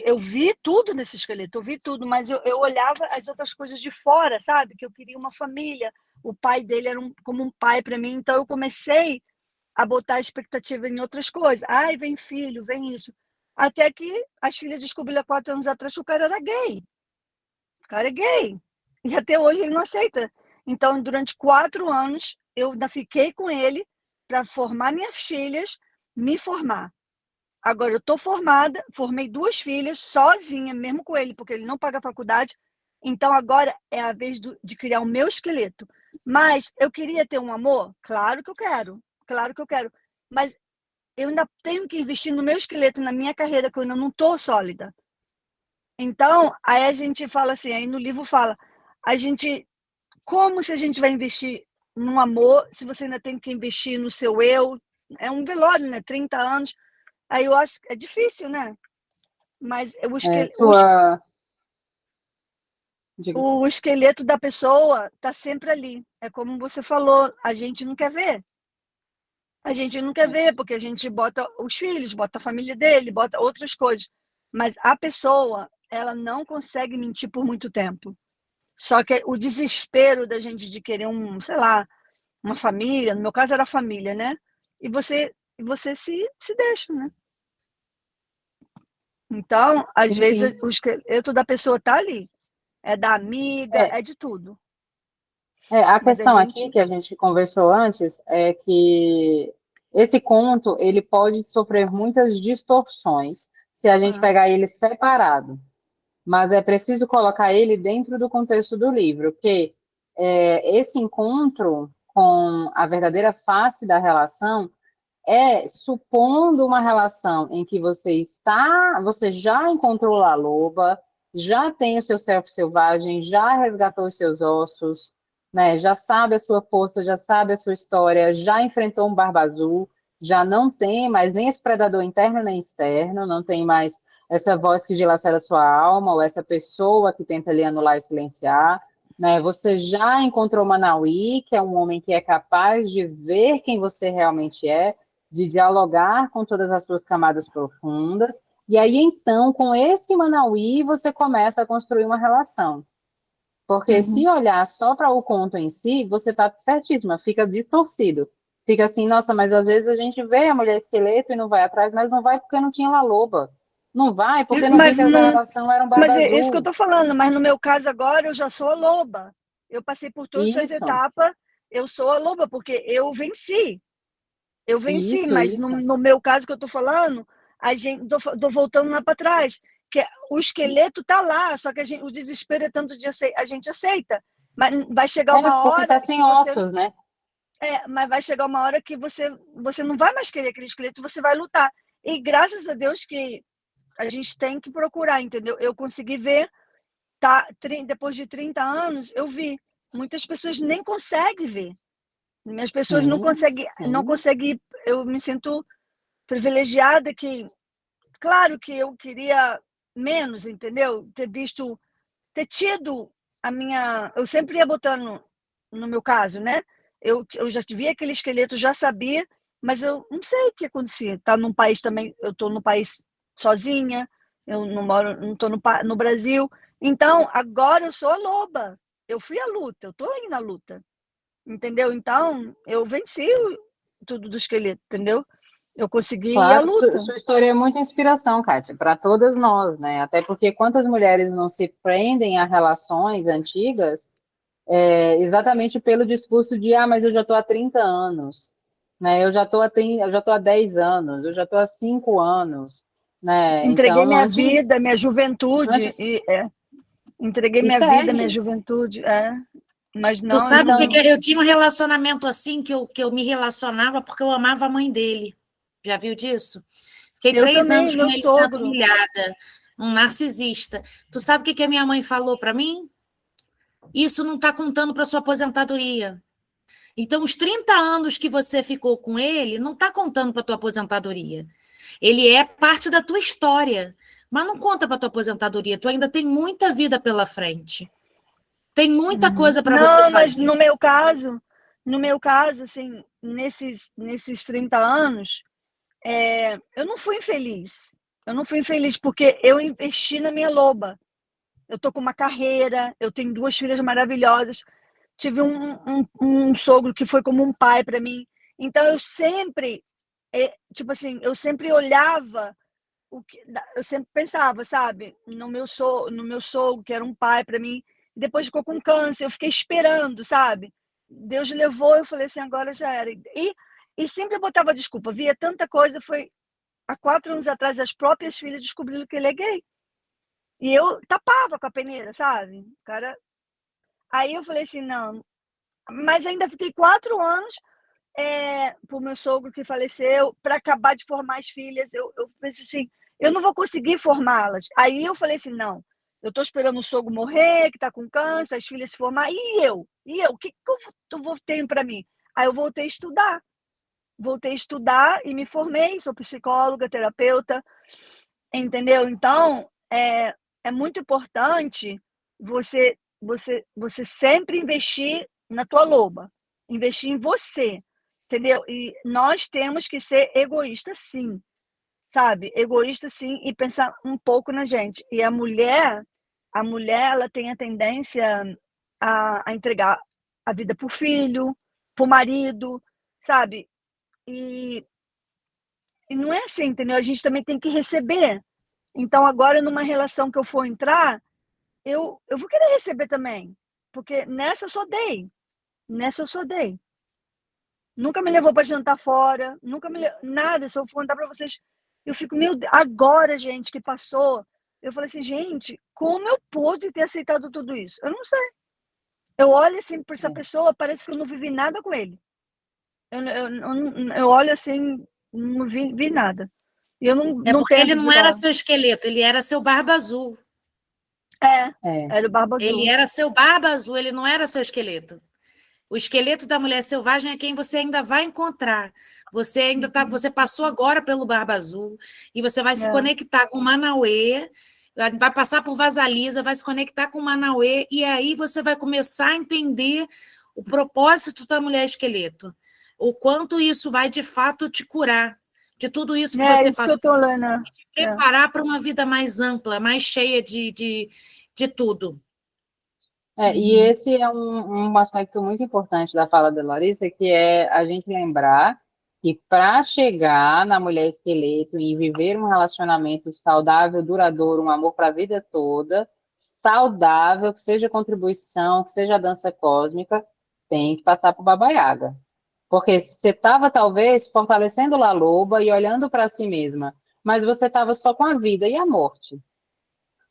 eu vi tudo nesse esqueleto, eu vi tudo, mas eu olhava as outras coisas de fora, sabe? Que eu queria uma família, o pai dele era como um pai para mim, então eu comecei a botar expectativa em outras coisas. Vem filho, vem isso. Até que as filhas descobriram há 4 anos atrás que o cara era gay. O cara é gay. E até hoje ele não aceita. Então, durante 4 anos, eu ainda fiquei com ele para formar minhas filhas, me formar. Agora, eu estou formada, formei 2 filhas sozinha, mesmo com ele, porque ele não paga a faculdade. Então, agora é a vez de criar o meu esqueleto. Mas eu queria ter um amor? Claro que eu quero. Mas eu ainda tenho que investir no meu esqueleto, na minha carreira, que eu ainda não estou sólida. Então, aí a gente fala assim, aí no livro fala, como se a gente vai investir num amor se você ainda tem que investir no seu eu? É um velório, né? 30 anos. Aí eu acho que é difícil, né? Mas Sua... Diga. o esqueleto da pessoa está sempre ali. É como você falou, a gente não quer ver. A gente não quer ver, porque a gente bota os filhos, bota a família dele, bota outras coisas. Mas a pessoa, ela não consegue mentir por muito tempo. Só que o desespero da gente de querer sei lá, uma família, no meu caso era família, né? E você se deixa, né? Então, às Sim, vezes, sim. o esqueleto da pessoa tá ali. É da amiga, É, é de tudo. a Mas a questão aqui gente. que a gente conversou antes é que esse conto ele pode sofrer muitas distorções se a gente Ah, pegar ele separado, mas é preciso colocar ele dentro do contexto do livro, que esse encontro com a verdadeira face da relação é supondo uma relação em que você já encontrou a loba, já tem o seu servo selvagem, já resgatou os seus ossos, né? Já sabe a sua força, já sabe a sua história, já enfrentou um barba azul, já não tem mais nem esse predador interno nem externo, não tem mais essa voz que dilacera a sua alma, ou essa pessoa que tenta lhe anular e silenciar, né? Você já encontrou Manauí, que é um homem que é capaz de ver quem você realmente é, de dialogar com todas as suas camadas profundas, e aí então, com esse Manauí, você começa a construir uma relação. Porque uhum. se olhar só para o conto em si, você está certíssima, fica distorcido. Fica assim, nossa, mas às vezes a gente vê a mulher esqueleto e não vai atrás, mas não vai porque não tinha La Loba. Não vai porque não viu Mas, que essa não, relação era um mas barba é isso que eu azul. estou falando. Mas no meu caso agora, eu já sou a loba. Eu passei por todas as Isso, etapas, eu sou a loba, porque eu venci. Eu venci, isso, mas no, isso. no meu caso que eu estou falando, a gente tô voltando lá para trás, que o esqueleto tá lá, só que o desespero é tanto de a gente aceita, mas vai chegar É uma porque hora está que sem você ossos, né? mas vai chegar uma hora que você não vai mais querer aquele esqueleto, você vai lutar. E graças a Deus que a gente tem que procurar, entendeu? Eu consegui ver, tá, depois de 30 anos, eu vi. Muitas pessoas nem conseguem ver. As pessoas não Sim, conseguem, não sim. conseguem. Eu me sinto privilegiada que, claro que eu queria menos, entendeu? Ter tido a minha. Eu sempre ia botando, no meu caso, né? Eu já via aquele esqueleto, já sabia, mas eu não sei o que acontecia. Tá num país também, eu estou no país sozinha, eu não moro, não estou no Brasil. Então, agora eu sou a loba. Eu fui à luta, eu estou aí na luta, entendeu? Então, eu venci tudo do esqueleto, entendeu? Eu consegui ir à Claro, luta. sua história é muita inspiração, Kátia, para todas nós, né? Até porque quantas mulheres não se prendem a relações antigas exatamente pelo discurso de, mas eu já estou há 30 anos, né? Eu já estou há 10 anos, eu já estou há 5 anos, né? Entreguei Então, minha vida, antes, minha juventude, antes, entreguei e minha vida, minha segue. juventude, mas Tu não, sabe o que Então, que eu tinha um relacionamento assim que eu me relacionava porque eu amava a mãe dele. Já viu disso? Fiquei eu 3 anos também, com meu ele sendo sogro. humilhada, um narcisista. Tu sabe o que que a minha mãe falou para mim? Isso não está contando para sua aposentadoria. Então, os 30 anos que você ficou com ele não está contando para tua aposentadoria. Ele é parte da tua história, mas não conta para tua aposentadoria. Tu ainda tem muita vida pela frente. Tem muita Uhum. coisa para você Não, mas fazer. no meu caso, assim, nesses 30 anos, eu não fui infeliz. Eu não fui infeliz porque eu investi na minha loba. Eu tô com uma carreira, eu tenho 2 filhas maravilhosas, tive um sogro que foi como um pai para mim. Então eu sempre, tipo assim, eu sempre olhava eu sempre pensava, sabe, no meu sogro, que era um pai para mim. Depois ficou com câncer, eu fiquei esperando, sabe? Deus levou, eu falei assim, agora já era. E sempre botava desculpa, via tanta coisa, foi há 4 anos atrás as próprias filhas descobriram que ele é gay. E eu tapava com a peneira, sabe? Cara, aí eu falei assim, não, mas ainda fiquei 4 anos para o meu sogro que faleceu, para acabar de formar as filhas. Eu pensei assim, eu não vou conseguir formá-las. Aí eu falei assim, não, eu estou esperando o sogro morrer, que está com câncer, as filhas se formar, e eu? E eu, o que eu vou ter para mim? Aí eu voltei a estudar. Voltei a estudar e me formei, sou psicóloga, terapeuta, entendeu? Então, é muito importante você sempre investir na tua loba, investir em você, entendeu? E nós temos que ser egoístas, sim, sabe? Egoísta, sim, e pensar um pouco na gente. E a mulher, ela tem a tendência a entregar a vida para o filho, para o marido, sabe? E não é assim, entendeu? A gente também tem que receber. Então, agora, numa relação que eu for entrar, eu vou querer receber também. Porque nessa eu só dei. Nessa eu só dei. Nunca me levou para jantar fora, nunca me nada. Se eu for contar para vocês, eu fico, meu Deus, agora, gente, que passou, eu falei assim, gente, como eu pude ter aceitado tudo isso? Eu não sei. Eu olho assim para essa pessoa, parece que eu não vivi nada com ele. Eu olho assim, não vi nada. E eu não porque ele tento não era virar. seu esqueleto, ele era seu barba azul. Era o Barba Azul. Ele era seu barba azul, ele não era seu esqueleto. O esqueleto da mulher selvagem é quem você ainda vai encontrar. Você ainda tá, você passou agora pelo Barba Azul e você vai se conectar com o Manauê, vai passar por Vasalisa, vai se conectar com o Manauê e aí você vai começar a entender o propósito da mulher esqueleto. O quanto isso vai de fato te curar de tudo isso que você isso passou. Que eu tô lendo. E te preparar para uma vida mais ampla, mais cheia de tudo. E esse é um aspecto muito importante da fala da Larissa, que é a gente lembrar que para chegar na mulher esqueleto e viver um relacionamento saudável, duradouro, um amor para a vida toda, saudável, que seja contribuição, que seja dança cósmica, tem que passar por Baba Yaga. Porque você estava, talvez, fortalecendo La Loba e olhando para si mesma, mas você estava só com a vida e a morte.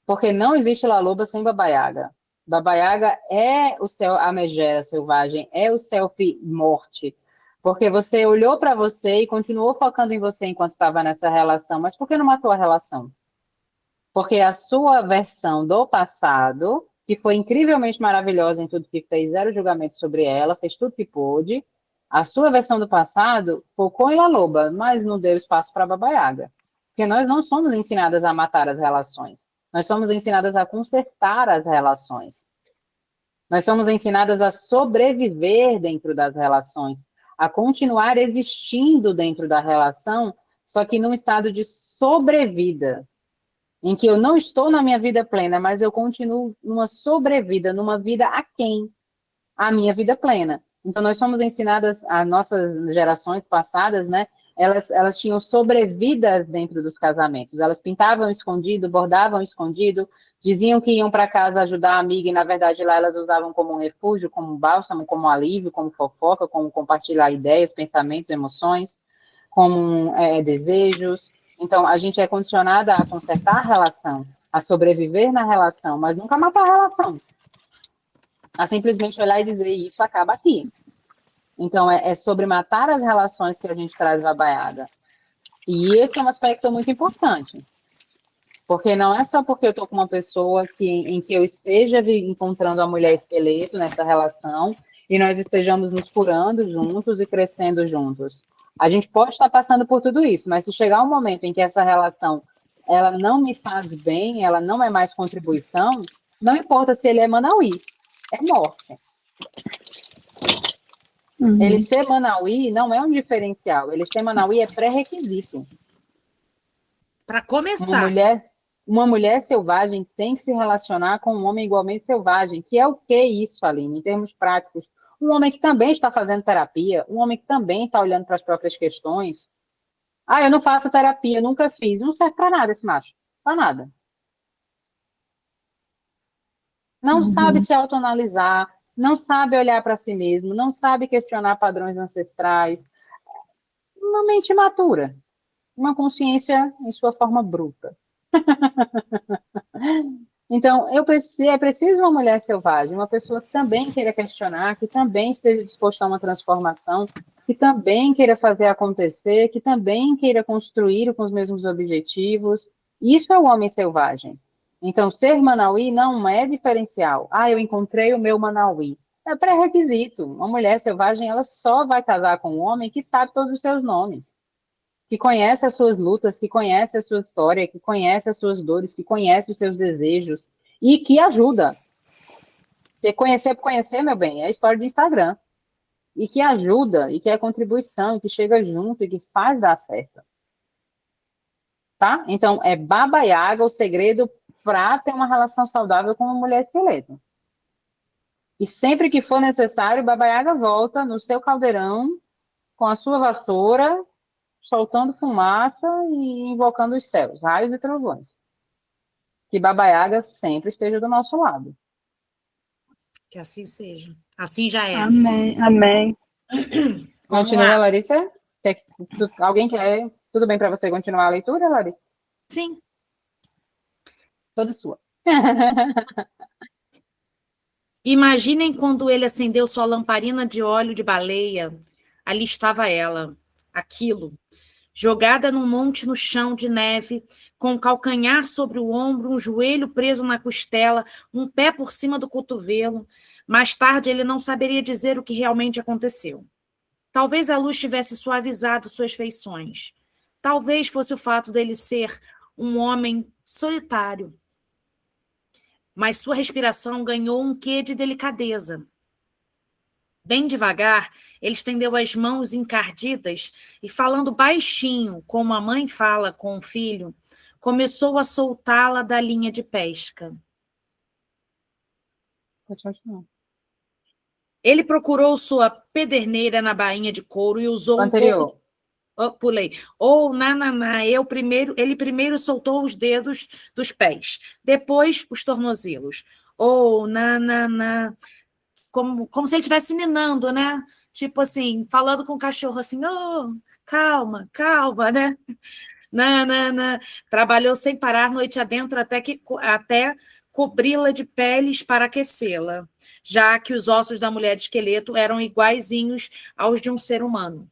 Porque não existe La Loba sem Baba Yaga. Baba Yaga é a megera selvagem, é o self-morte. Porque você olhou para você e continuou focando em você enquanto estava nessa relação. Mas por que não matou a relação? Porque a sua versão do passado, que foi incrivelmente maravilhosa em tudo que fez, zero julgamento sobre ela, fez tudo que pôde, a sua versão do passado focou em La Loba, mas não deu espaço para Baba Yaga. Porque nós não somos ensinadas a matar as relações. Nós somos ensinadas a consertar as relações. Nós somos ensinadas a sobreviver dentro das relações, a continuar existindo dentro da relação, só que num estado de sobrevida, em que eu não estou na minha vida plena, mas eu continuo numa sobrevida, numa vida aquém a minha vida plena. Então, nós somos ensinadas, as nossas gerações passadas, né, elas tinham sobrevidas dentro dos casamentos. Elas pintavam escondido, bordavam escondido, diziam que iam para casa ajudar a amiga, e na verdade lá elas usavam como um refúgio, como um bálsamo, como um alívio, como fofoca, como compartilhar ideias, pensamentos, emoções, como desejos. Então, a gente é condicionada a consertar a relação, a sobreviver na relação, mas nunca matar a relação. A simplesmente olhar e dizer, isso acaba aqui. Então, é sobre matar as relações que a gente traz a baiada. E esse é um aspecto muito importante. Porque não é só porque eu estou com uma pessoa em que eu esteja encontrando a mulher esqueleto nessa relação e nós estejamos nos curando juntos e crescendo juntos. A gente pode estar passando por tudo isso, mas se chegar um momento em que essa relação ela não me faz bem, ela não é mais contribuição, não importa se ele é Manauí, é morte. Ele ser Manauí não é um diferencial, ele ser Manauí é pré-requisito. Para começar. Uma mulher selvagem tem que se relacionar com um homem igualmente selvagem, que é o que isso, Aline, em termos práticos? Um homem que também está fazendo terapia, um homem que também está olhando para as próprias questões. Eu não faço terapia, nunca fiz. Não serve para nada esse macho, para nada. Não sabe se autoanalisar, não sabe olhar para si mesmo, não sabe questionar padrões ancestrais. Uma mente imatura, uma consciência em sua forma bruta. Então, é preciso uma mulher selvagem, uma pessoa que também queira questionar, que também esteja disposta a uma transformação, que também queira fazer acontecer, que também queira construir com os mesmos objetivos. Isso é o homem selvagem. Então, ser Manauí não é diferencial. Eu encontrei o meu Manauí. É pré-requisito. Uma mulher selvagem, ela só vai casar com um homem que sabe todos os seus nomes, que conhece as suas lutas, que conhece a sua história, que conhece as suas dores, que conhece os seus desejos e que ajuda. Porque conhecer por conhecer, meu bem, é a história do Instagram. E que ajuda, e que é contribuição, e que chega junto, e que faz dar certo. Tá? Então, é Baba Yaga o segredo para ter uma relação saudável com uma mulher esqueleto. E sempre que for necessário, Baba Yaga volta no seu caldeirão, com a sua vassoura, soltando fumaça e invocando os céus, raios e trovões. Que Baba Yaga sempre esteja do nosso lado. Que assim seja. Assim já é. Amém, amém. Vamos Continua, lá. Larissa? Alguém quer? Tudo bem para você continuar a leitura, Larissa? Sim. Toda sua. Imaginem quando ele acendeu sua lamparina de óleo de baleia. Ali estava ela, aquilo, jogada num monte no chão de neve, com um calcanhar sobre o ombro, um joelho preso na costela, um pé por cima do cotovelo. Mais tarde ele não saberia dizer o que realmente aconteceu. Talvez a luz tivesse suavizado suas feições. Talvez fosse o fato dele ser um homem solitário. Mas sua respiração ganhou um quê de delicadeza. Bem devagar, ele estendeu as mãos encardidas e, falando baixinho, como a mãe fala com o filho, começou a soltá-la da linha de pesca. Pode continuar. Ele procurou sua pederneira na bainha de couro e usou um pouco... Anterior. Oh, pulei. Ele primeiro soltou os dedos dos pés, depois os tornozelos. Como se ele estivesse ninando, né? Tipo assim, falando com o cachorro assim, calma, calma, né? Trabalhou sem parar noite adentro até cobri-la de peles para aquecê-la, já que os ossos da mulher de esqueleto eram iguaizinhos aos de um ser humano.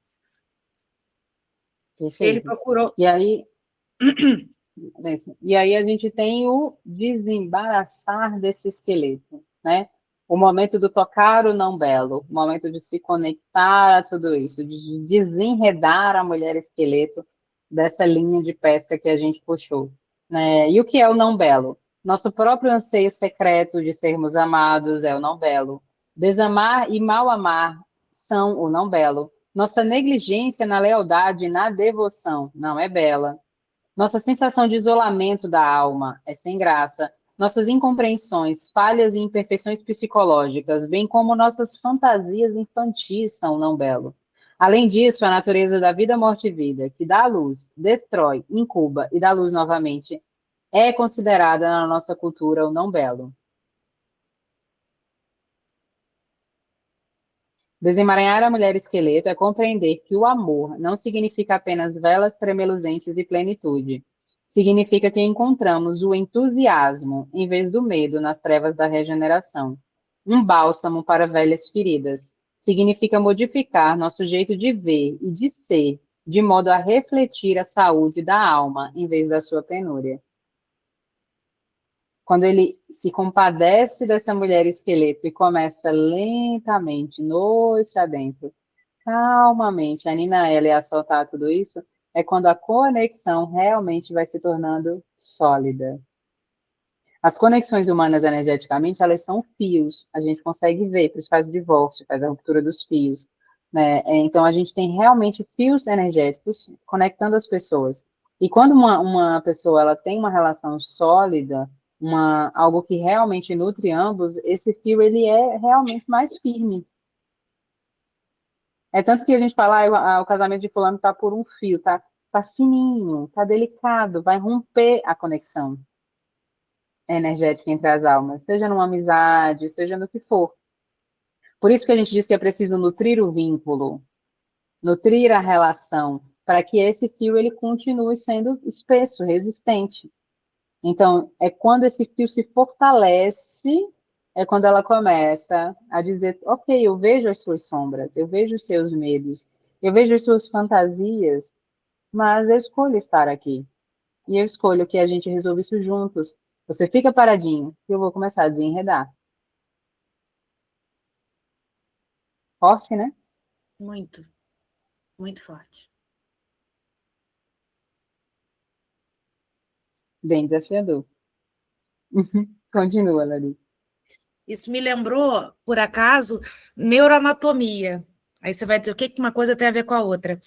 Perfeito. Ele procurou... E aí a gente tem o desembaraçar desse esqueleto, né? O momento do tocar o não belo, o momento de se conectar a tudo isso, de desenredar a mulher esqueleto dessa linha de pesca que a gente puxou, né? E o que é o não belo? Nosso próprio anseio secreto de sermos amados é o não belo. Desamar e mal amar são o não belo. Nossa negligência na lealdade e na devoção não é bela. Nossa sensação de isolamento da alma é sem graça. Nossas incompreensões, falhas e imperfeições psicológicas, bem como nossas fantasias infantis são não belo. Além disso, a natureza da vida, morte e vida, que dá a luz, destrói, incuba e dá luz novamente, é considerada na nossa cultura o não belo. Desemaranhar a mulher esqueleto é compreender que o amor não significa apenas velas tremeluzentes e plenitude. Significa que encontramos o entusiasmo, em vez do medo, nas trevas da regeneração. Um bálsamo para velhas feridas. Significa modificar nosso jeito de ver e de ser, de modo a refletir a saúde da alma, em vez da sua penúria. Quando ele se compadece dessa mulher esqueleto e começa lentamente, noite adentro, calmamente, a Nina ela e a soltar tudo isso, é quando a conexão realmente vai se tornando sólida. As conexões humanas energeticamente, elas são fios, a gente consegue ver, por isso faz o divórcio, faz a ruptura dos fios, né? Então, a gente tem realmente fios energéticos conectando as pessoas. E quando uma pessoa ela tem uma relação sólida, algo que realmente nutre ambos, esse fio ele é realmente mais firme. É tanto que a gente fala, o casamento de fulano tá por um fio, tá fininho, tá delicado, vai romper a conexão energética entre as almas, seja numa amizade, seja no que for. Por isso que a gente diz que é preciso nutrir o vínculo, nutrir a relação, para que esse fio ele continue sendo espesso, resistente. Então, é quando esse fio se fortalece, é quando ela começa a dizer, ok, eu vejo as suas sombras, eu vejo os seus medos, eu vejo as suas fantasias, mas eu escolho estar aqui. E eu escolho que a gente resolva isso juntos. Você fica paradinho, que eu vou começar a desenredar. forte, né? Muito, muito forte. Bem desafiador. Continua, Larissa. Isso me lembrou, por acaso, neuroanatomia. Aí você vai dizer o que uma coisa tem a ver com a outra.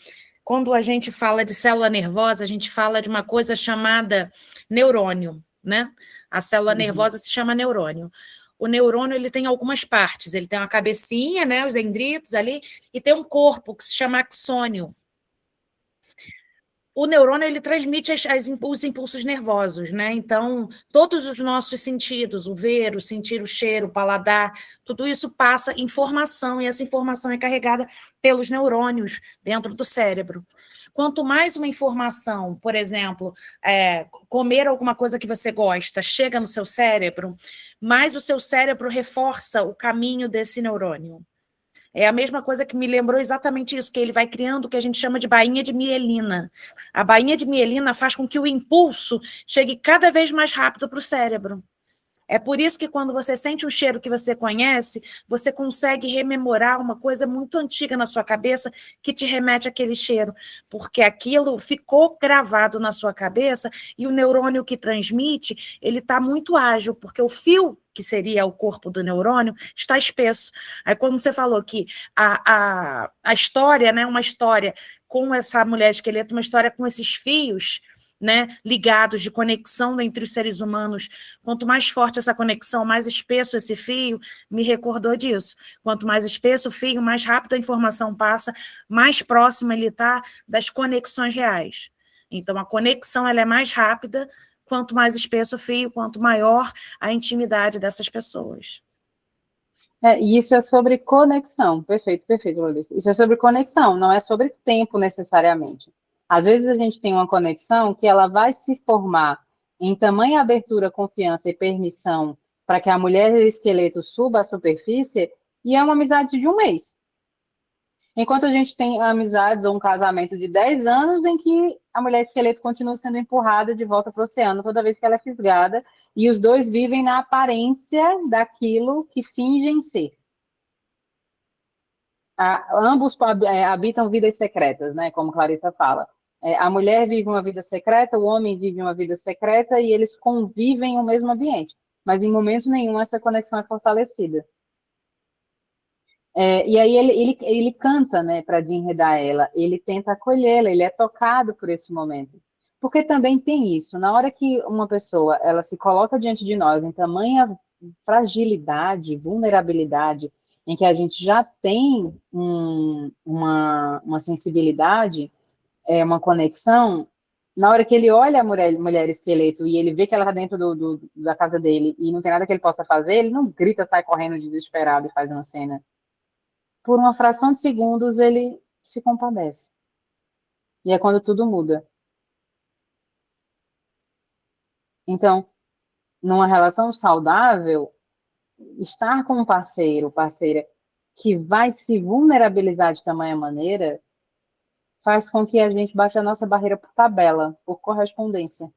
Quando a gente fala de célula nervosa, a gente fala de uma coisa chamada neurônio, né? A célula nervosa se chama neurônio. O neurônio ele tem algumas partes. Ele tem uma cabecinha, né, os dendritos ali, e tem um corpo que se chama axônio. O neurônio ele transmite os impulsos nervosos, né? Então, todos os nossos sentidos, o ver, o sentir, o cheiro, o paladar, tudo isso passa informação, e essa informação é carregada pelos neurônios dentro do cérebro. Quanto mais uma informação, por exemplo, comer alguma coisa que você gosta, chega no seu cérebro, mais o seu cérebro reforça o caminho desse neurônio. É a mesma coisa que me lembrou exatamente isso, que ele vai criando o que a gente chama de bainha de mielina. A bainha de mielina faz com que o impulso chegue cada vez mais rápido para o cérebro. É por isso que quando você sente um cheiro que você conhece, você consegue rememorar uma coisa muito antiga na sua cabeça que te remete àquele cheiro, porque aquilo ficou gravado na sua cabeça e o neurônio que transmite, ele está muito ágil, porque o fio que seria o corpo do neurônio, está espesso. Aí, como você falou que a história, né, uma história com essa mulher esqueleto, uma história com esses fios, né, ligados de conexão entre os seres humanos. Quanto mais forte essa conexão, mais espesso esse fio, me recordou disso. Quanto mais espesso o fio, mais rápido a informação passa, mais próximo ele está das conexões reais. Então, a conexão ela é mais rápida, quanto mais espesso o fio, quanto maior a intimidade dessas pessoas. E isso é sobre conexão. Perfeito, perfeito, Larissa. Isso é sobre conexão, não é sobre tempo necessariamente. Às vezes a gente tem uma conexão que ela vai se formar em tamanha abertura, confiança e permissão para que a mulher esqueleto suba à superfície, e é uma amizade de um mês. Enquanto a gente tem amizades ou um casamento de 10 anos em que a mulher esqueleto continua sendo empurrada de volta para o oceano toda vez que ela é fisgada, e os dois vivem na aparência daquilo que fingem ser. Ambos habitam vidas secretas, né, como Clarissa fala. A mulher vive uma vida secreta, o homem vive uma vida secreta, e eles convivem no mesmo ambiente. Mas em momento nenhum essa conexão é fortalecida. E aí ele canta, né, para desenredar ela, ele tenta acolhê-la, ele é tocado por esse momento. Porque também tem isso, na hora que uma pessoa ela se coloca diante de nós em tamanha fragilidade, vulnerabilidade, em que a gente já tem uma sensibilidade, uma conexão, na hora que ele olha a mulher esqueleto e ele vê que ela está dentro da casa dele e não tem nada que ele possa fazer, ele não grita, sai correndo desesperado e faz uma cena. Por uma fração de segundos, ele se compadece. E é quando tudo muda. Então, numa relação saudável, estar com um parceiro, parceira, que vai se vulnerabilizar de tamanha maneira, faz com que a gente baixe a nossa barreira por tabela, por correspondência.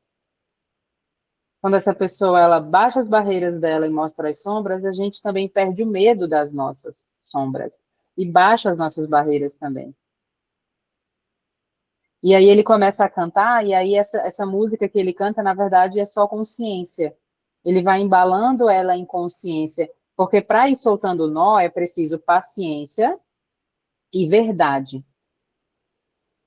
Quando essa pessoa ela baixa as barreiras dela e mostra as sombras, a gente também perde o medo das nossas sombras. E baixa as nossas barreiras também. E aí ele começa a cantar, e aí essa música que ele canta, na verdade, é só consciência. Ele vai embalando ela em consciência, porque para ir soltando o nó é preciso paciência e verdade.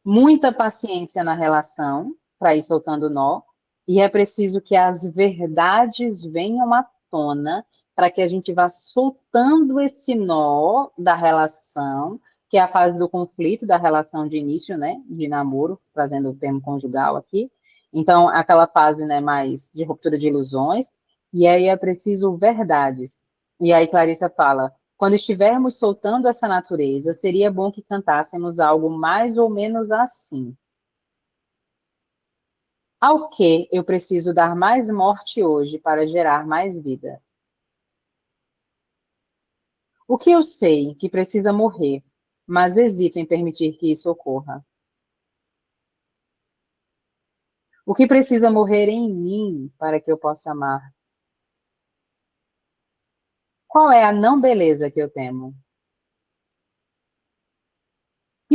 Muita paciência na relação para ir soltando o nó, e é preciso que as verdades venham à tona para que a gente vá soltando esse nó da relação, que é a fase do conflito da relação de início, né, de namoro, trazendo o termo conjugal aqui. Então, aquela fase, né, mais de ruptura de ilusões, e aí é preciso verdades. E aí Clarissa fala, quando estivermos soltando essa natureza, seria bom que cantássemos algo mais ou menos assim. Ao que eu preciso dar mais morte hoje para gerar mais vida? O que eu sei que precisa morrer, mas hesito em permitir que isso ocorra? O que precisa morrer em mim para que eu possa amar? Qual é a não beleza que eu temo?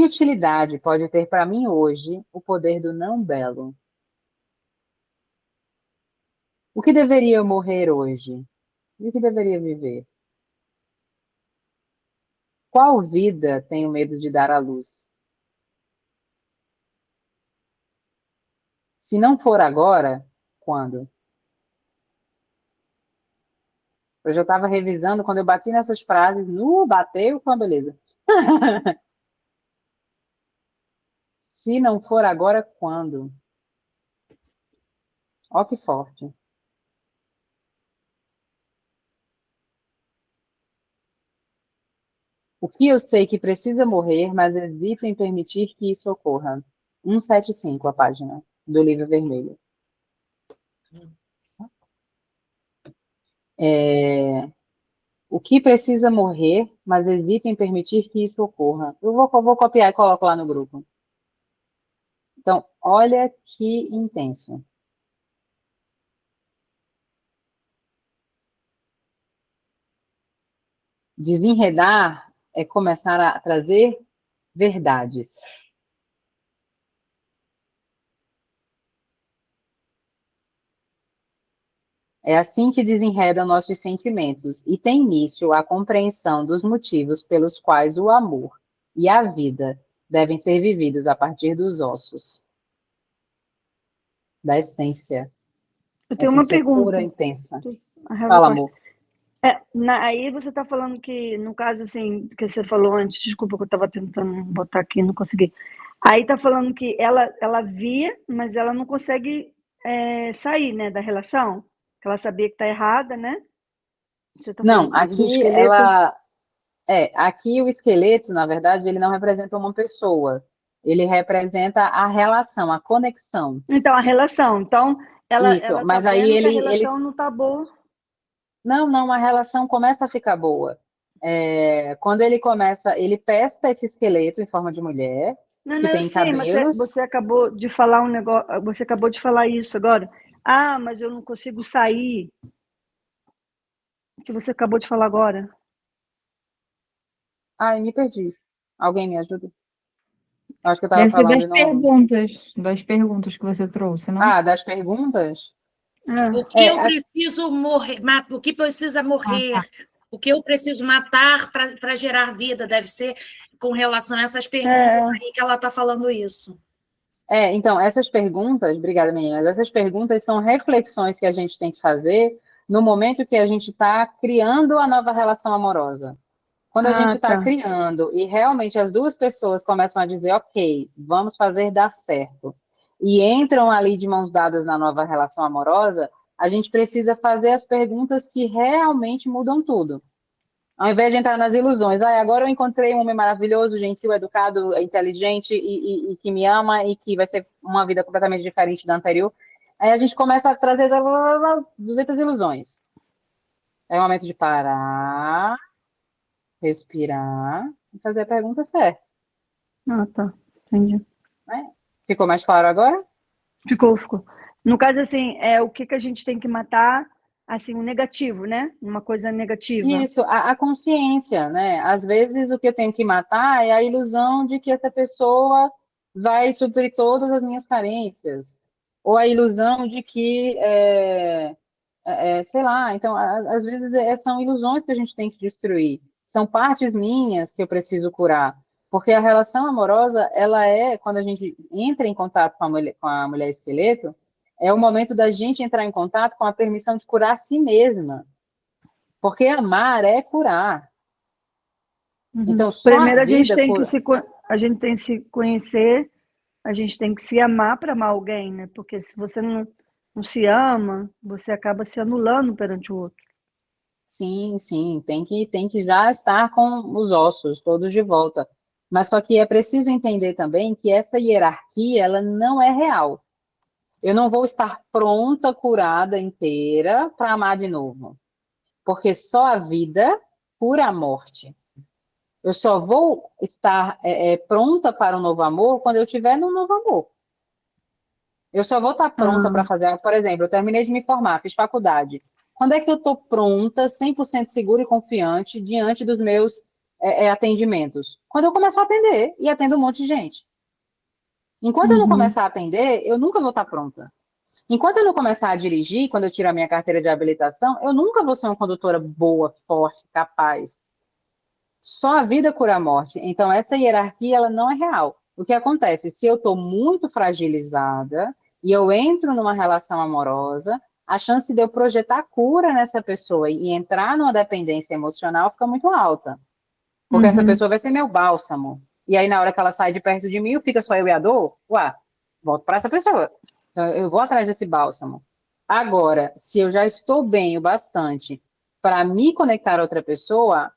utilidade pode ter para mim hoje o poder do não belo? O que deveria morrer hoje? E o que deveria viver? Qual vida tenho medo de dar à luz? Se não for agora, quando? Hoje eu estava revisando, quando eu bati nessas frases, bateu com a beleza. Se não for agora, quando? Ó que forte. O que eu sei que precisa morrer, mas hesito em permitir que isso ocorra. 175, a página do livro vermelho. O que precisa morrer, mas hesito em permitir que isso ocorra. Eu vou copiar e coloco lá no grupo. Então, olha que intenso. Desenredar é começar a trazer verdades. É assim que desenredam nossos sentimentos e tem início a compreensão dos motivos pelos quais o amor e a vida devem ser vividos a partir dos ossos, da essência. Eu tenho uma Essência pura, pergunta. intensa. A Helga Fala, Costa. amor. Aí você está falando que, no caso, assim, que você falou antes, desculpa que eu estava tentando botar aqui, não consegui. Aí está falando que ela via, mas ela não consegue sair, né, da relação. Que ela sabia que está errada, né? Você está Não, falando do aqui esqueleto. aqui o esqueleto, na verdade, ele não representa uma pessoa. Ele representa a relação, a conexão. Então, a relação. Então, ela Isso, tá mas aí vendo que a ele relação não tá boa. não, a relação começa a ficar boa. Quando ele começa, ele pesca esse esqueleto em forma de mulher, Não, que não, eu tem sei, mas cabelos. você acabou de falar um negócio, você acabou de falar isso agora. Ah, mas eu não consigo sair. O que você acabou de falar agora? Ai, me perdi. Alguém me ajuda? Acho que eu estava Deve ser falando e não. das perguntas que você trouxe, não? Ah, das perguntas? O que eu a- preciso morrer, o que precisa Ah, morrer, tá. o que eu preciso matar para gerar vida, deve ser com relação a essas perguntas É, aí que ela está falando isso. Então, essas perguntas, obrigada, meninas, essas perguntas são reflexões que a gente tem que fazer no momento que a gente está criando a nova relação amorosa. Quando a gente está tá. criando e realmente as duas pessoas começam a dizer, ok, vamos fazer dar certo, e entram ali de mãos dadas na nova relação amorosa, a gente precisa fazer as perguntas que realmente mudam tudo. Ao invés de entrar nas ilusões, agora eu encontrei um homem maravilhoso, gentil, educado, inteligente e que me ama e que vai ser uma vida completamente diferente da anterior. Aí a gente começa a trazer 200 ilusões. É o momento de parar, respirar e fazer a pergunta certa. Ah, tá. Entendi. Né? Ficou mais claro agora? Ficou. No caso, assim, o que a gente tem que matar, assim, o negativo, né? Uma coisa negativa. Isso, a consciência, né? Às vezes o que eu tenho que matar é a ilusão de que essa pessoa vai suprir todas as minhas carências. Ou a ilusão de que, sei lá, então, às vezes são ilusões que a gente tem que destruir. São partes minhas que eu preciso curar. Porque a relação amorosa, ela quando a gente entra em contato com a mulher esqueleto, é o momento da gente entrar em contato com a permissão de curar a si mesma. Porque amar é curar. Então, só a Primeiro a gente vida tem que cura. a gente tem que se conhecer, a gente tem que se amar para amar alguém, né? Porque se você não se ama, você acaba se anulando perante o outro. Sim, tem que já estar com os ossos todos de volta. Mas só que é preciso entender também que essa hierarquia, ela não é real. Eu não vou estar pronta, curada, inteira para amar de novo. Porque só a vida cura a morte. Eu só vou estar pronta para um novo amor quando eu estiver num novo amor. Eu só vou estar pronta para fazer, por exemplo, eu terminei de me formar, fiz faculdade. Quando é que eu estou pronta, 100% segura e confiante, diante dos meus atendimentos? Quando eu começar a atender, e atendo um monte de gente. Enquanto eu não começar a atender, eu nunca vou estar pronta. Enquanto eu não começar a dirigir, quando eu tirar minha carteira de habilitação, eu nunca vou ser uma condutora boa, forte, capaz. Só a vida cura a morte. Então, essa hierarquia, ela não é real. O que acontece? Se eu estou muito fragilizada e eu entro numa relação amorosa, a chance de eu projetar cura nessa pessoa e entrar numa dependência emocional fica muito alta. Porque essa pessoa vai ser meu bálsamo. E aí, na hora que ela sai de perto de mim, fica só eu e a dor, ué, volto para essa pessoa. Então, eu vou atrás desse bálsamo. Agora, se eu já estou bem o bastante para me conectar a outra pessoa,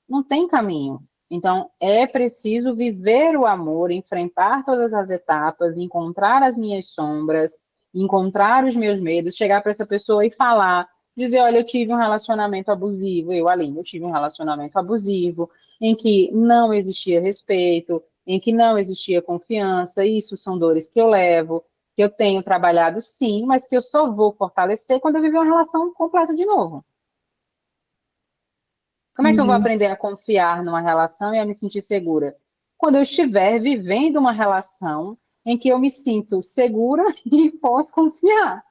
não tem caminho. Então, é preciso viver o amor, enfrentar todas as etapas, encontrar as minhas sombras, encontrar os meus medos, chegar para essa pessoa e falar, dizer, olha, eu tive um relacionamento abusivo, Aline, eu tive um relacionamento abusivo, em que não existia respeito, em que não existia confiança, isso são dores que eu levo, que eu tenho trabalhado sim, mas que eu só vou fortalecer quando eu viver uma relação completa de novo. Como é que eu vou aprender a confiar numa relação e a me sentir segura? Quando eu estiver vivendo uma relação em que eu me sinto segura e posso confiar.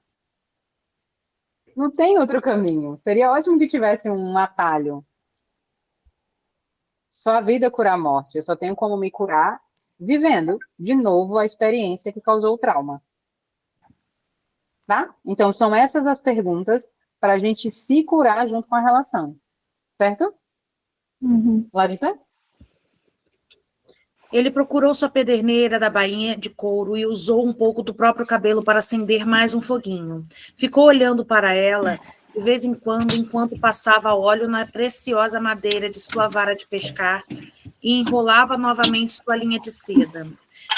Não tem outro caminho. Seria ótimo que tivesse um atalho. Só a vida cura a morte. Eu só tenho como me curar vivendo de novo a experiência que causou o trauma. Tá? Então, são essas as perguntas para a gente se curar junto com a relação. Certo? Larissa? Ele procurou sua pederneira da bainha de couro e usou um pouco do próprio cabelo para acender mais um foguinho. Ficou olhando para ela de vez em quando, enquanto passava óleo na preciosa madeira de sua vara de pescar e enrolava novamente sua linha de seda.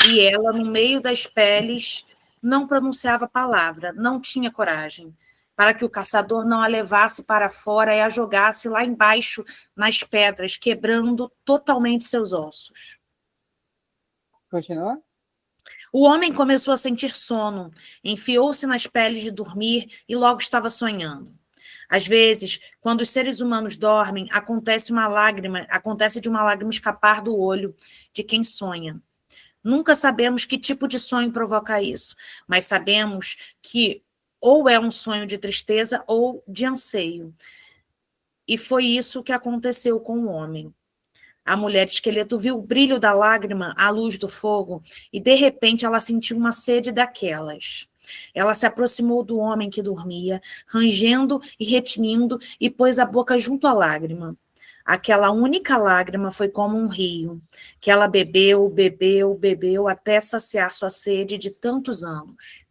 E ela, no meio das peles, não pronunciava palavra, não tinha coragem, para que o caçador não a levasse para fora e a jogasse lá embaixo nas pedras, quebrando totalmente seus ossos. Continua? O homem começou a sentir sono, enfiou-se nas peles de dormir e logo estava sonhando. Às vezes, quando os seres humanos dormem, acontece de uma lágrima escapar do olho de quem sonha. Nunca sabemos que tipo de sonho provoca isso, mas sabemos que ou é um sonho de tristeza ou de anseio. E foi isso que aconteceu com o homem. A mulher esqueleto viu o brilho da lágrima à luz do fogo e, de repente, ela sentiu uma sede daquelas. Ela se aproximou do homem que dormia, rangendo e retinindo, e pôs a boca junto à lágrima. Aquela única lágrima foi como um rio, que ela bebeu, bebeu, bebeu, até saciar sua sede de tantos anos.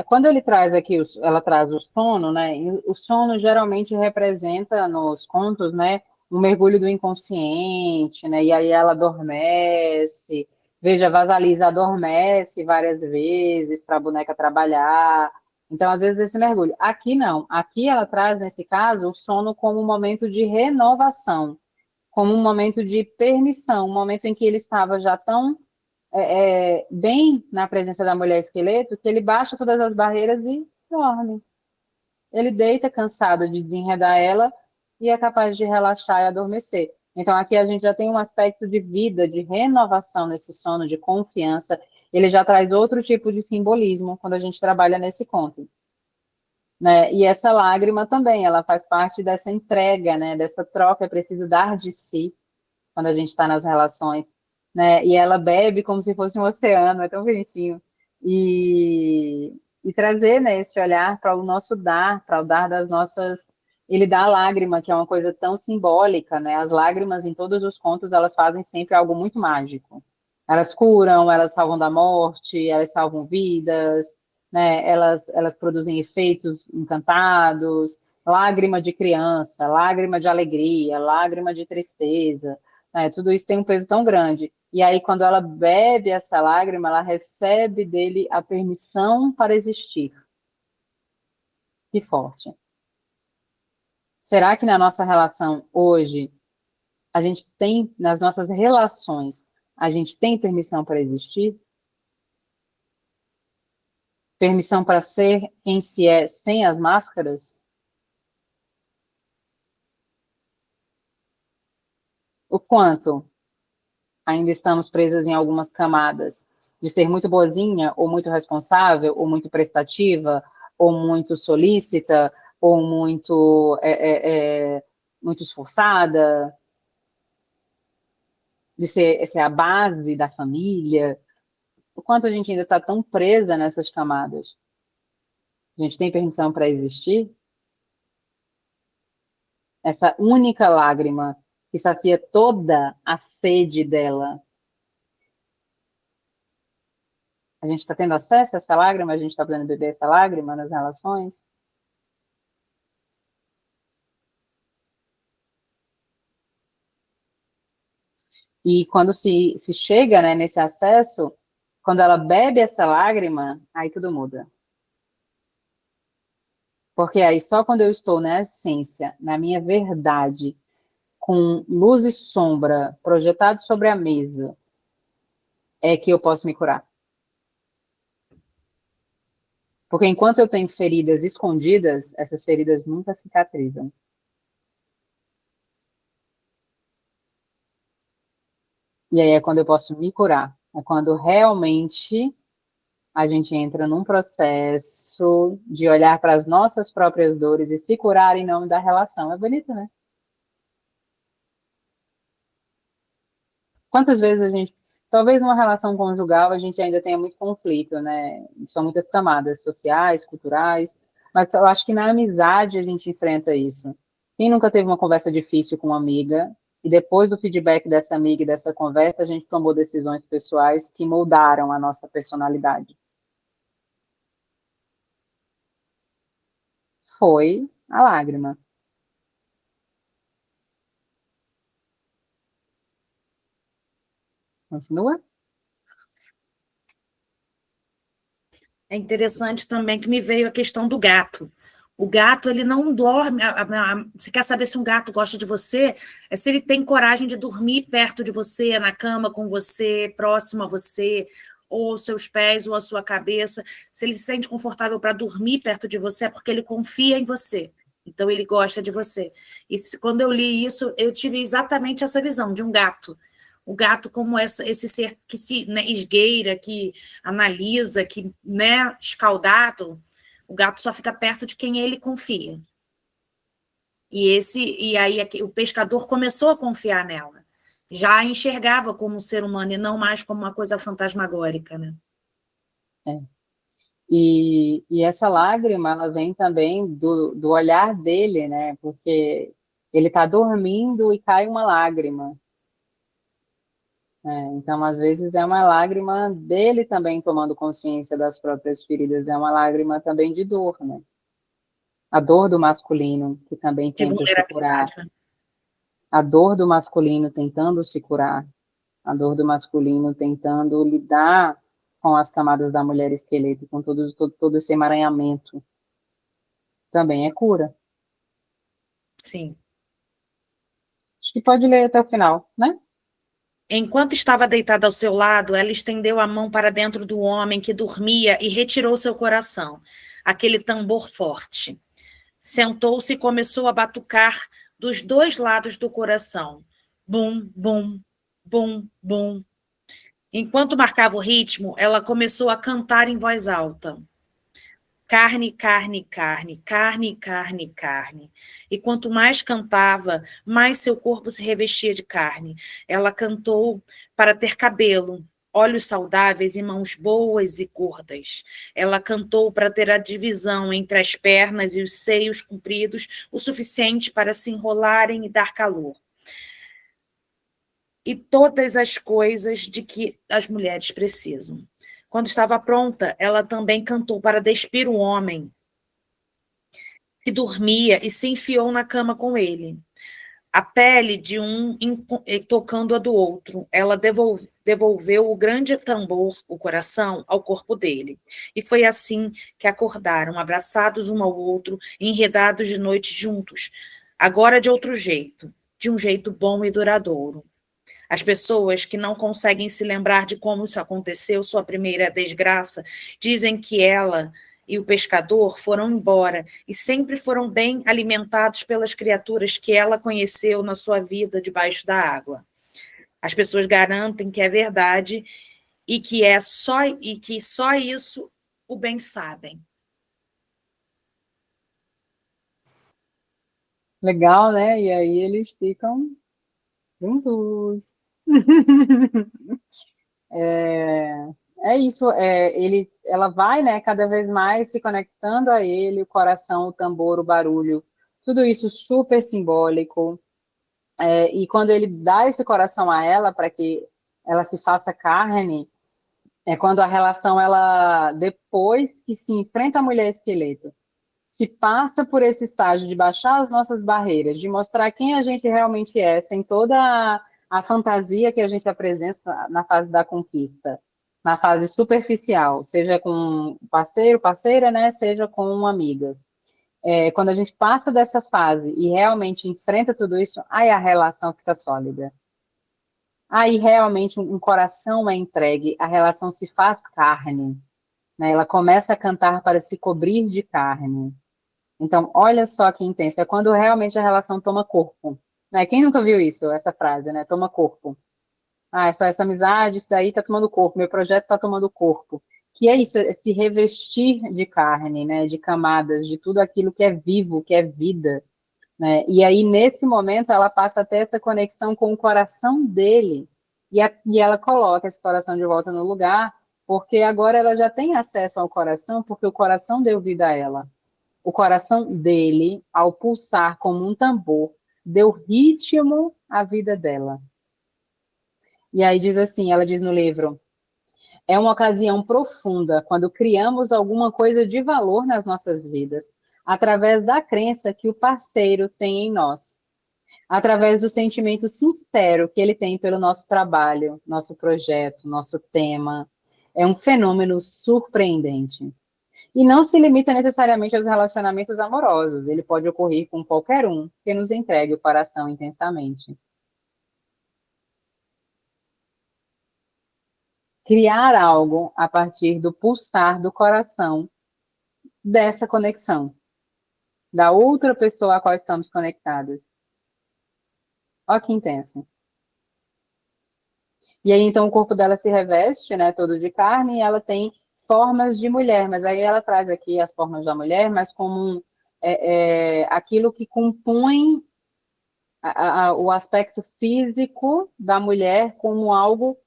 Quando ele traz aqui, ela traz o sono, né? E o sono geralmente representa nos contos, né? Um mergulho do inconsciente, né? E aí ela adormece. Veja, Vasalisa adormece várias vezes para a boneca trabalhar. Então, às vezes, esse mergulho. Aqui não. Aqui ela traz, nesse caso, o sono como um momento de renovação, como um momento de permissão, um momento em que ele estava já tão bem na presença da mulher esqueleto, que ele baixa todas as barreiras e dorme. Ele deita cansado de desenredar ela e é capaz de relaxar e adormecer. Então, aqui a gente já tem um aspecto de vida, de renovação nesse sono, de confiança. Ele já traz outro tipo de simbolismo quando a gente trabalha nesse conto. Né? E essa lágrima também, ela faz parte dessa entrega, né? Dessa troca, é preciso dar de si quando a gente está nas relações, né? E ela bebe como se fosse um oceano, é tão bonitinho. E trazer, né, esse olhar para o nosso dar, para o dar das nossas... Ele dá a lágrima, que é uma coisa tão simbólica, né? As lágrimas em todos os contos, elas fazem sempre algo muito mágico. Elas curam, elas salvam da morte, elas salvam vidas, né? Elas produzem efeitos encantados, lágrima de criança, lágrima de alegria, lágrima de tristeza, né? Tudo isso tem um peso tão grande. E aí, quando ela bebe essa lágrima, ela recebe dele a permissão para existir. Que forte. Será que na nossa relação hoje, a gente tem, nas nossas relações, a gente tem permissão para existir? Permissão para ser quem se é sem as máscaras? o quanto ainda estamos presas em algumas camadas de ser muito boazinha, ou muito responsável, ou muito prestativa, ou muito solícita, ou muito esforçada, de ser a base da família. O quanto a gente ainda está tão presa nessas camadas. A gente tem permissão para existir? Essa única lágrima que sacia toda a sede dela. A gente está tendo acesso a essa lágrima? A gente está podendo beber essa lágrima nas relações? E quando se chega, né, nesse acesso, quando ela bebe essa lágrima, aí tudo muda. Porque aí só quando eu estou na essência, na minha verdade, com luz e sombra projetados sobre a mesa, é que eu posso me curar. Porque enquanto eu tenho feridas escondidas, essas feridas nunca cicatrizam. E aí é quando eu posso me curar. É quando realmente a gente entra num processo de olhar para as nossas próprias dores e se curar em nome da relação. É bonito, né? Quantas vezes a gente... Talvez numa relação conjugal a gente ainda tenha muito conflito, né? São muitas camadas sociais, culturais, mas eu acho que na amizade a gente enfrenta isso. Quem nunca teve uma conversa difícil com uma amiga e depois do feedback dessa amiga e dessa conversa a gente tomou decisões pessoais que moldaram a nossa personalidade? Foi a lágrima. Continua? É interessante também que me veio a questão do gato. O gato, ele não dorme. Você quer saber se um gato gosta de você? É se ele tem coragem de dormir perto de você, na cama com você, próximo a você, ou aos seus pés, ou à sua cabeça. Se ele se sente confortável para dormir perto de você, é porque ele confia em você. Então, ele gosta de você. E quando eu li isso, eu tive exatamente essa visão de um gato. O gato como esse ser que se, né, esgueira, que analisa, que, né, escaldado, o gato só fica perto de quem ele confia. E aí o pescador começou a confiar nela. Já a enxergava como um ser humano e não mais como uma coisa fantasmagórica, né? É. E essa lágrima, ela vem também do olhar dele, né? Porque ele está dormindo e cai uma lágrima. Então, às vezes, é uma lágrima dele também tomando consciência das próprias feridas, é uma lágrima também de dor, né? A dor do masculino, que também De tenta se curar. vulnerabilidade, né? A dor do masculino tentando se curar. A dor do masculino tentando lidar com as camadas da mulher esqueleto, com todo esse emaranhamento. Também é cura. Sim. Acho que pode ler até o final, né? Enquanto estava deitada ao seu lado, ela estendeu a mão para dentro do homem que dormia e retirou seu coração, aquele tambor forte. Sentou-se e começou a batucar dos dois lados do coração. Bum, bum, bum, bum. Enquanto marcava o ritmo, ela começou a cantar em voz alta. Carne, carne, carne, carne, carne, carne. E quanto mais cantava, mais seu corpo se revestia de carne. Ela cantou para ter cabelo, olhos saudáveis e mãos boas e gordas. Ela cantou para ter a divisão entre as pernas e os seios compridos, o suficiente para se enrolarem e dar calor. E todas as coisas de que as mulheres precisam. Quando estava pronta, ela também cantou para despir o homem que dormia e se enfiou na cama com ele. A pele de um tocando a do outro. Ela devolveu o grande tambor, o coração, ao corpo dele. E foi assim que acordaram, abraçados um ao outro, enredados de noite juntos. Agora de outro jeito, de um jeito bom e duradouro. As pessoas que não conseguem se lembrar de como isso aconteceu, sua primeira desgraça, dizem que ela e o pescador foram embora e sempre foram bem alimentados pelas criaturas que ela conheceu na sua vida debaixo da água. As pessoas garantem que é verdade e que só isso o bem sabem. Legal, né? E aí eles ficam juntos. É isso, ela vai, né, cada vez mais se conectando a ele, o coração, o tambor, o barulho, tudo isso super simbólico. E quando ele dá esse coração a ela para que ela se faça carne, é quando a relação, ela, depois que se enfrenta a mulher esqueleto, se passa por esse estágio de baixar as nossas barreiras, de mostrar quem a gente realmente é, sem toda a fantasia que a gente apresenta na fase da conquista, na fase superficial, seja com parceiro, parceira, né, seja com uma amiga. Quando a gente passa dessa fase e realmente enfrenta tudo isso, aí a relação fica sólida. Aí realmente um coração é entregue, a relação se faz carne, né? Ela começa a cantar para se cobrir de carne. Então, olha só que intenso, é quando realmente a relação toma corpo. Né? Quem nunca viu isso, essa frase, né? Toma corpo. Ah, essa amizade, isso daí está tomando corpo, meu projeto está tomando corpo. Que é isso, é se revestir de carne, né? De camadas, de tudo aquilo que é vivo, que é vida. Né? E aí, nesse momento, ela passa a ter essa conexão com o coração dele. E ela coloca esse coração de volta no lugar, porque agora ela já tem acesso ao coração, porque o coração deu vida a ela. O coração dele, ao pulsar como um tambor, deu ritmo à vida dela. E aí diz assim, ela diz no livro, é uma ocasião profunda quando criamos alguma coisa de valor nas nossas vidas, através da crença que o parceiro tem em nós, através do sentimento sincero que ele tem pelo nosso trabalho, nosso projeto, nosso tema. É um fenômeno surpreendente. E não se limita necessariamente aos relacionamentos amorosos, ele pode ocorrer com qualquer um que nos entregue o coração intensamente. Criar algo a partir do pulsar do coração dessa conexão, da outra pessoa a qual estamos conectadas. Olha que intenso. E aí, então, o corpo dela se reveste, né, todo de carne, e ela tem formas de mulher, mas aí ela traz aqui as formas da mulher, mas como aquilo que compõe o aspecto físico da mulher como algo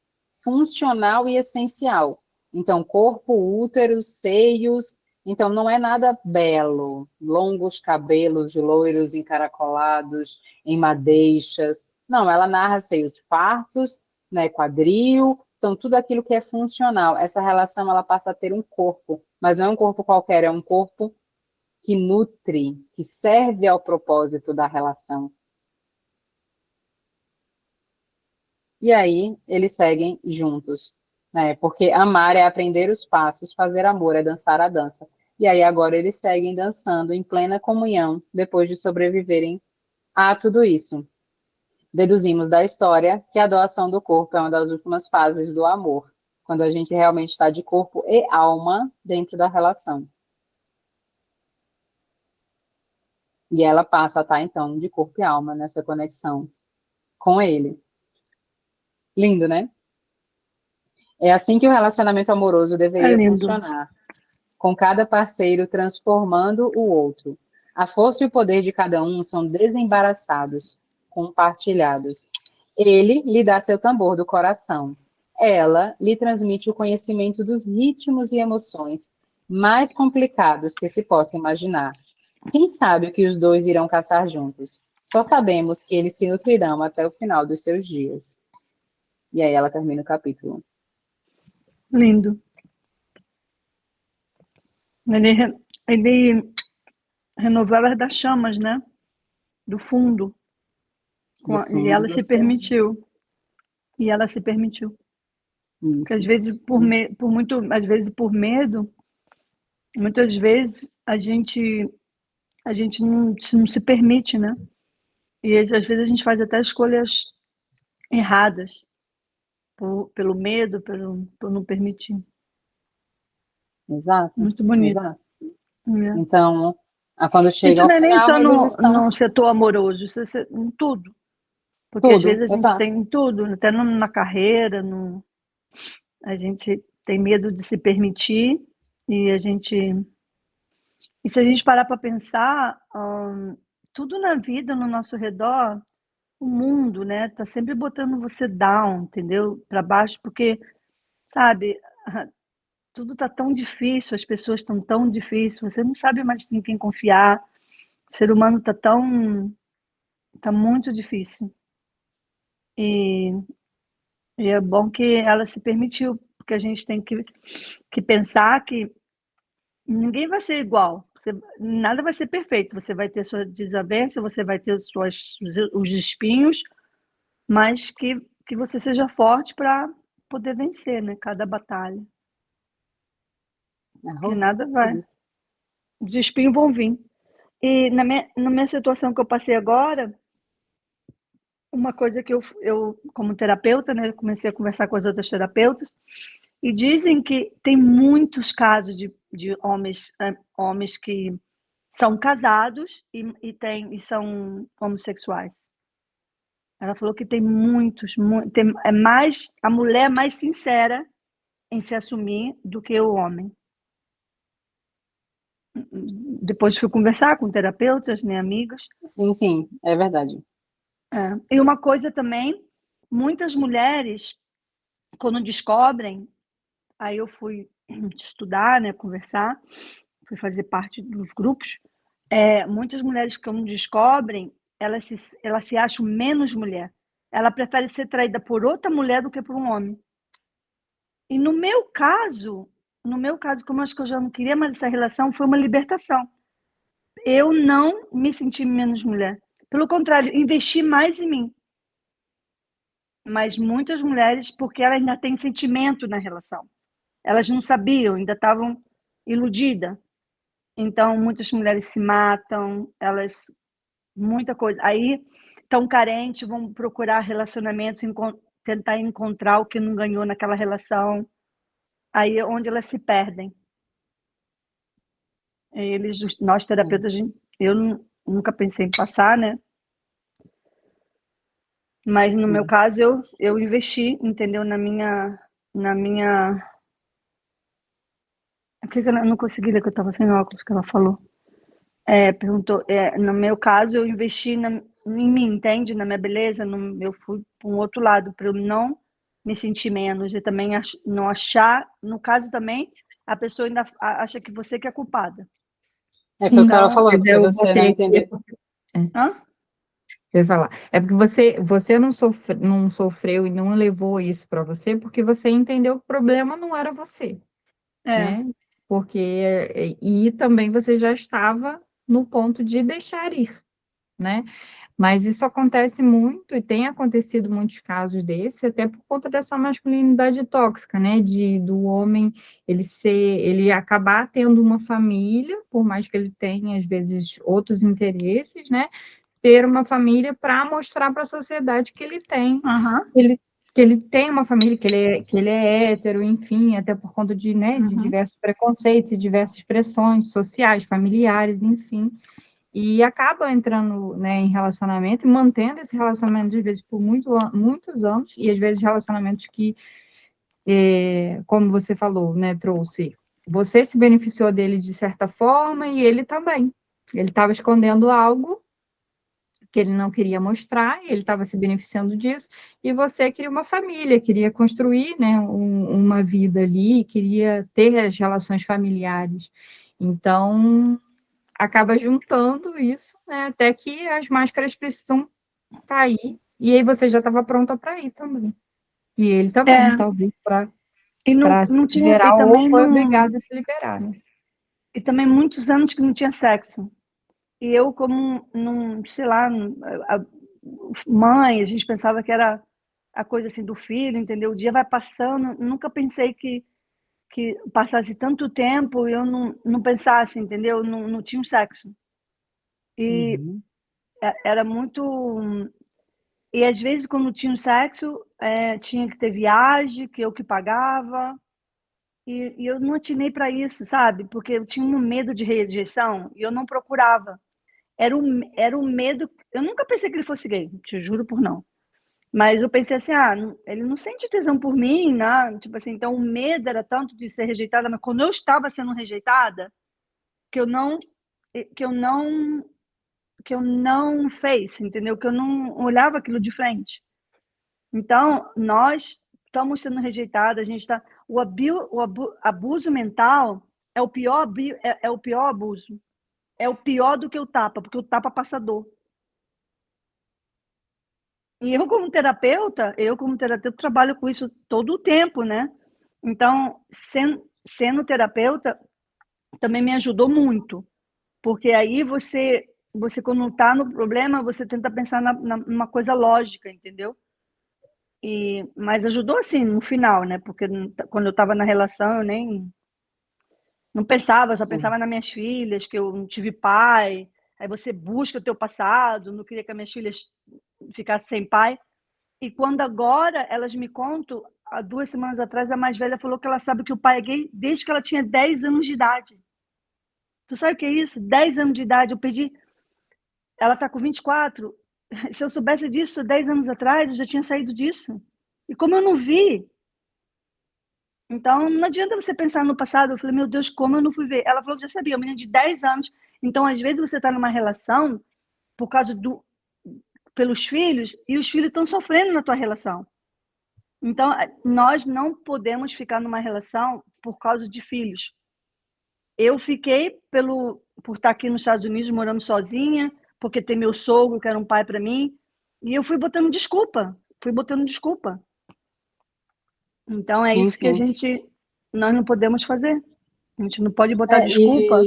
funcional e essencial. Então, corpo, útero, seios, então não é nada belo, longos cabelos loiros encaracolados em madeixas. Não, ela narra seios fartos, né, quadril, então tudo aquilo que é funcional. Essa relação ela passa a ter um corpo, mas não é um corpo qualquer, é um corpo que nutre, que serve ao propósito da relação. E aí, eles seguem juntos, né? Porque amar é aprender os passos, fazer amor é dançar a dança. E aí, agora, eles seguem dançando em plena comunhão, depois de sobreviverem a tudo isso. Deduzimos da história que a doação do corpo é uma das últimas fases do amor, quando a gente realmente está de corpo e alma dentro da relação. E ela passa a estar, então, de corpo e alma nessa conexão com ele. Lindo, né? É assim que o relacionamento amoroso deveria funcionar, com cada parceiro transformando o outro. A força e o poder de cada um são desembaraçados, compartilhados. Ele lhe dá seu tambor do coração. Ela lhe transmite o conhecimento dos ritmos e emoções mais complicados que se possa imaginar. Quem sabe o que os dois irão caçar juntos? Só sabemos que eles se nutrirão até o final dos seus dias. E aí ela termina o capítulo. Lindo. Ele renovava das chamas, né? Do fundo. E ela se permitiu. E ela se permitiu. Isso. Porque às vezes por medo, muitas vezes a gente não se permite, né? E às vezes a gente faz até escolhas erradas pelo medo, por não permitir. Exato. Muito bonito. Exato. É. Então, quando chega Isso ao não é nem final, só eles no estão setor amoroso, isso é em tudo. Porque às tudo, vezes a gente exato. tem em tudo, até na carreira, a gente tem medo de se permitir e e se a gente parar para pensar, tudo na vida, no nosso redor, o mundo, né, tá sempre botando você down, entendeu? Para baixo, porque, sabe, tudo tá tão difícil, as pessoas estão tão difíceis, você não sabe mais em quem confiar. O ser humano tá muito difícil. E, e é bom que ela se permitiu, porque a gente tem que pensar que ninguém vai ser igual. Nada vai ser perfeito. Você vai ter sua desavença, você vai ter os espinhos, mas que você seja forte para poder vencer, né? Cada batalha. Que nada É vai. isso. Os espinhos vão vir. E na minha situação que eu passei agora, uma coisa que eu como terapeuta, né, eu comecei a conversar com as outras terapeutas, e dizem que tem muitos casos de homens que são casados e são homossexuais. Ela falou que tem é mais, a mulher é mais sincera em se assumir do que o homem. Depois fui conversar com terapeutas, né, amigos. Sim, sim, é verdade. E uma coisa também, muitas mulheres, quando descobrem, aí eu fui estudar, né, conversar, fui fazer parte dos grupos. Muitas mulheres, quando descobrem, elas se acham menos mulher. Ela prefere ser traída por outra mulher do que por um homem. E no meu caso, como eu acho que eu já não queria mais essa relação, foi uma libertação. Eu não me senti menos mulher. Pelo contrário, investi mais em mim. Mas muitas mulheres, porque elas ainda têm sentimento na relação. Elas não sabiam, ainda estavam iludidas. Então, muitas mulheres se matam, muita coisa. Aí, estão carentes, vão procurar relacionamentos, tentar encontrar o que não ganhou naquela relação. Aí é onde elas se perdem. Nós Sim, terapeutas, eu nunca pensei em passar, né? Mas no meu sim. caso, eu investi, entendeu? Na minha. Por que eu não consegui ler que eu estava sem óculos que ela falou? Perguntou, no meu caso, eu investi em mim, entende? Na minha beleza, eu fui para um outro lado, para eu não me sentir menos e também não achar, no caso também, a pessoa ainda acha que você que é culpada. Foi o que ela Não, falou, mas porque eu você não botei aqui. entendeu. Hã? Eu ia falar. É porque você não sofreu e não levou isso para você, porque você entendeu que o problema não era você, É. né? Porque e também você já estava no ponto de deixar ir, né? Mas isso acontece muito e tem acontecido muitos casos desses, até por conta dessa masculinidade tóxica, né? Do homem ele acabar tendo uma família, por mais que ele tenha às vezes outros interesses, né? Ter uma família para mostrar para a sociedade que ele tem, Aham. que ele tem uma família, que ele é hétero, enfim, até por conta de, né, de Uhum. diversos preconceitos e diversas pressões sociais, familiares, enfim, e acaba entrando, né, em relacionamento e mantendo esse relacionamento, às vezes, por muitos anos, e às vezes relacionamentos que, como você falou, né, trouxe, você se beneficiou dele de certa forma e ele também. Ele estava escondendo algo que ele não queria mostrar, e ele estava se beneficiando disso, e você queria uma família, queria construir, né, uma vida ali, queria ter as relações familiares. Então, acaba juntando isso, né, até que as máscaras precisam cair, e aí você já estava pronta para ir também. E ele também, É, talvez, e para se não tinha, liberar, ou foi obrigado a se liberar, né? e também muitos anos que não tinha sexo. E eu, como, não, sei lá, mãe, a gente pensava que era a coisa assim do filho, entendeu? O dia vai passando, nunca pensei que passasse tanto tempo e eu não pensasse, entendeu? Não tinha um sexo. E Uhum. era muito. E às vezes, quando tinha um sexo, tinha que ter viagem, que eu que pagava. e eu não atinei para isso, sabe? Porque eu tinha um medo de rejeição e eu não procurava. Era um medo. Eu nunca pensei que ele fosse gay, te juro por não. Mas eu pensei assim, ele não sente tesão por mim, né? Tipo assim, então o medo era tanto de ser rejeitada, mas quando eu estava sendo rejeitada, que eu não, que eu não, que eu não fez, entendeu? Que eu não olhava aquilo de frente. Então, nós estamos sendo rejeitados, a gente está. Abuso mental é o pior, é o pior abuso. É o pior do que o tapa, porque o tapa passa dor. E eu como terapeuta, trabalho com isso todo o tempo, né? Então, sendo terapeuta, também me ajudou muito, porque aí você quando está no problema, você tenta pensar numa coisa lógica, entendeu? Mas ajudou assim no final, né? Porque quando eu estava na relação, eu nem não pensava, só Sim. pensava nas minhas filhas, que eu não tive pai. Aí você busca o teu passado, não queria que as minhas filhas ficassem sem pai. E quando agora elas me contam, há 2 semanas atrás, a mais velha falou que ela sabe que o pai é gay desde que ela tinha 10 anos de idade. Tu sabe o que é isso? 10 anos de idade. Eu pedi. Ela está com 24. Se eu soubesse disso 10 anos atrás, eu já tinha saído disso. E como eu não vi. Então, não adianta você pensar no passado. Eu falei, meu Deus, como eu não fui ver? Ela falou que já sabia, uma menina de 10 anos. Então, às vezes, você está numa relação por causa pelos filhos, e os filhos estão sofrendo na tua relação. Então, nós não podemos ficar numa relação por causa de filhos. Eu fiquei por estar aqui nos Estados Unidos morando sozinha, porque tem meu sogro que era um pai para mim, e eu fui botando desculpa. Então, é Sim, isso que sim. nós não podemos fazer. A gente não pode botar É, desculpa.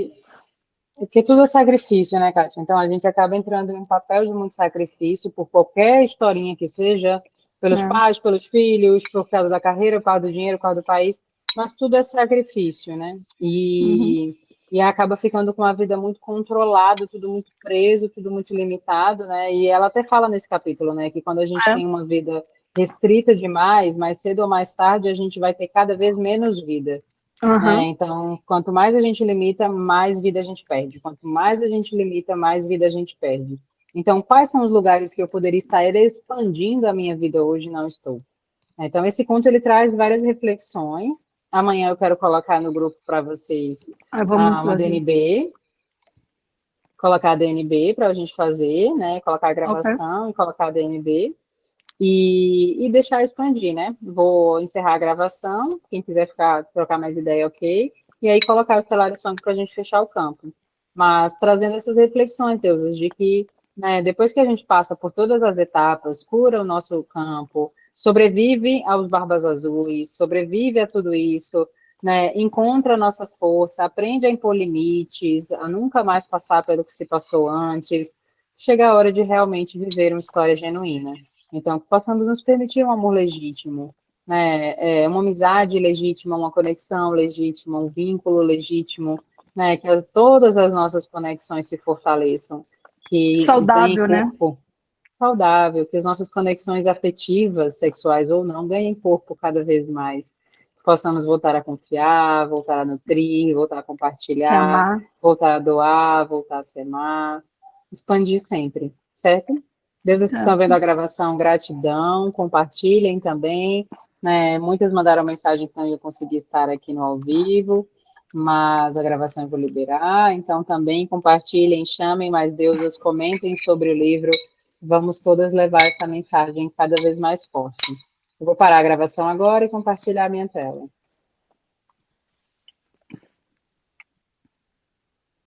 porque tudo é sacrifício, né, Kátia? Então a gente acaba entrando em um papel de muito sacrifício por qualquer historinha que seja, pelos Né? pais, pelos filhos, por causa da carreira, por causa do dinheiro, por causa do país, mas tudo é sacrifício, né? Uhum. E acaba ficando com a vida muito controlada, tudo muito preso, tudo muito limitado, né? E ela até fala nesse capítulo, né, que quando a gente É. tem uma vida restrita demais, mais cedo ou mais tarde a gente vai ter cada vez menos vida. Né? Uhum. Então, quanto mais a gente limita, mais vida a gente perde. Quanto mais a gente limita, mais vida a gente perde. Então, quais são os lugares que eu poderia estar expandindo a minha vida hoje e não estou? Então, esse conto ele traz várias reflexões. Amanhã eu quero colocar no grupo para vocês Vamos uma fazer. DNB, colocar a DNB para a gente fazer, né? Colocar a Ok. gravação e colocar a DNB. E deixar expandir, né? Vou encerrar a gravação, quem quiser trocar mais ideia, ok. E aí colocar os telefone para a gente fechar o campo. Mas trazendo essas reflexões, Deus, de que né, depois que a gente passa por todas as etapas, cura o nosso campo, sobrevive aos barbas azuis, sobrevive a tudo isso, né, encontra a nossa força, aprende a impor limites, a nunca mais passar pelo que se passou antes, chega a hora de realmente viver uma história genuína. Então, que possamos nos permitir um amor legítimo, né? Uma amizade legítima, uma conexão legítima, um vínculo legítimo, né? Que todas as nossas conexões se fortaleçam, que ganhem Saudável, né? corpo saudável, que as nossas conexões afetivas, sexuais ou não, ganhem corpo cada vez mais. Que possamos voltar a confiar, voltar a nutrir, voltar a Se compartilhar, amar. voltar a doar, voltar a se amar, expandir sempre, certo? Desde que estão vendo Certo. a gravação, gratidão, compartilhem também, né? Muitas mandaram mensagem que não ia conseguir estar aqui no ao vivo, mas a gravação eu vou liberar, então também compartilhem, chamem mais deusas, comentem sobre o livro, vamos todas levar essa mensagem cada vez mais forte. Eu vou parar a gravação agora e compartilhar a minha tela.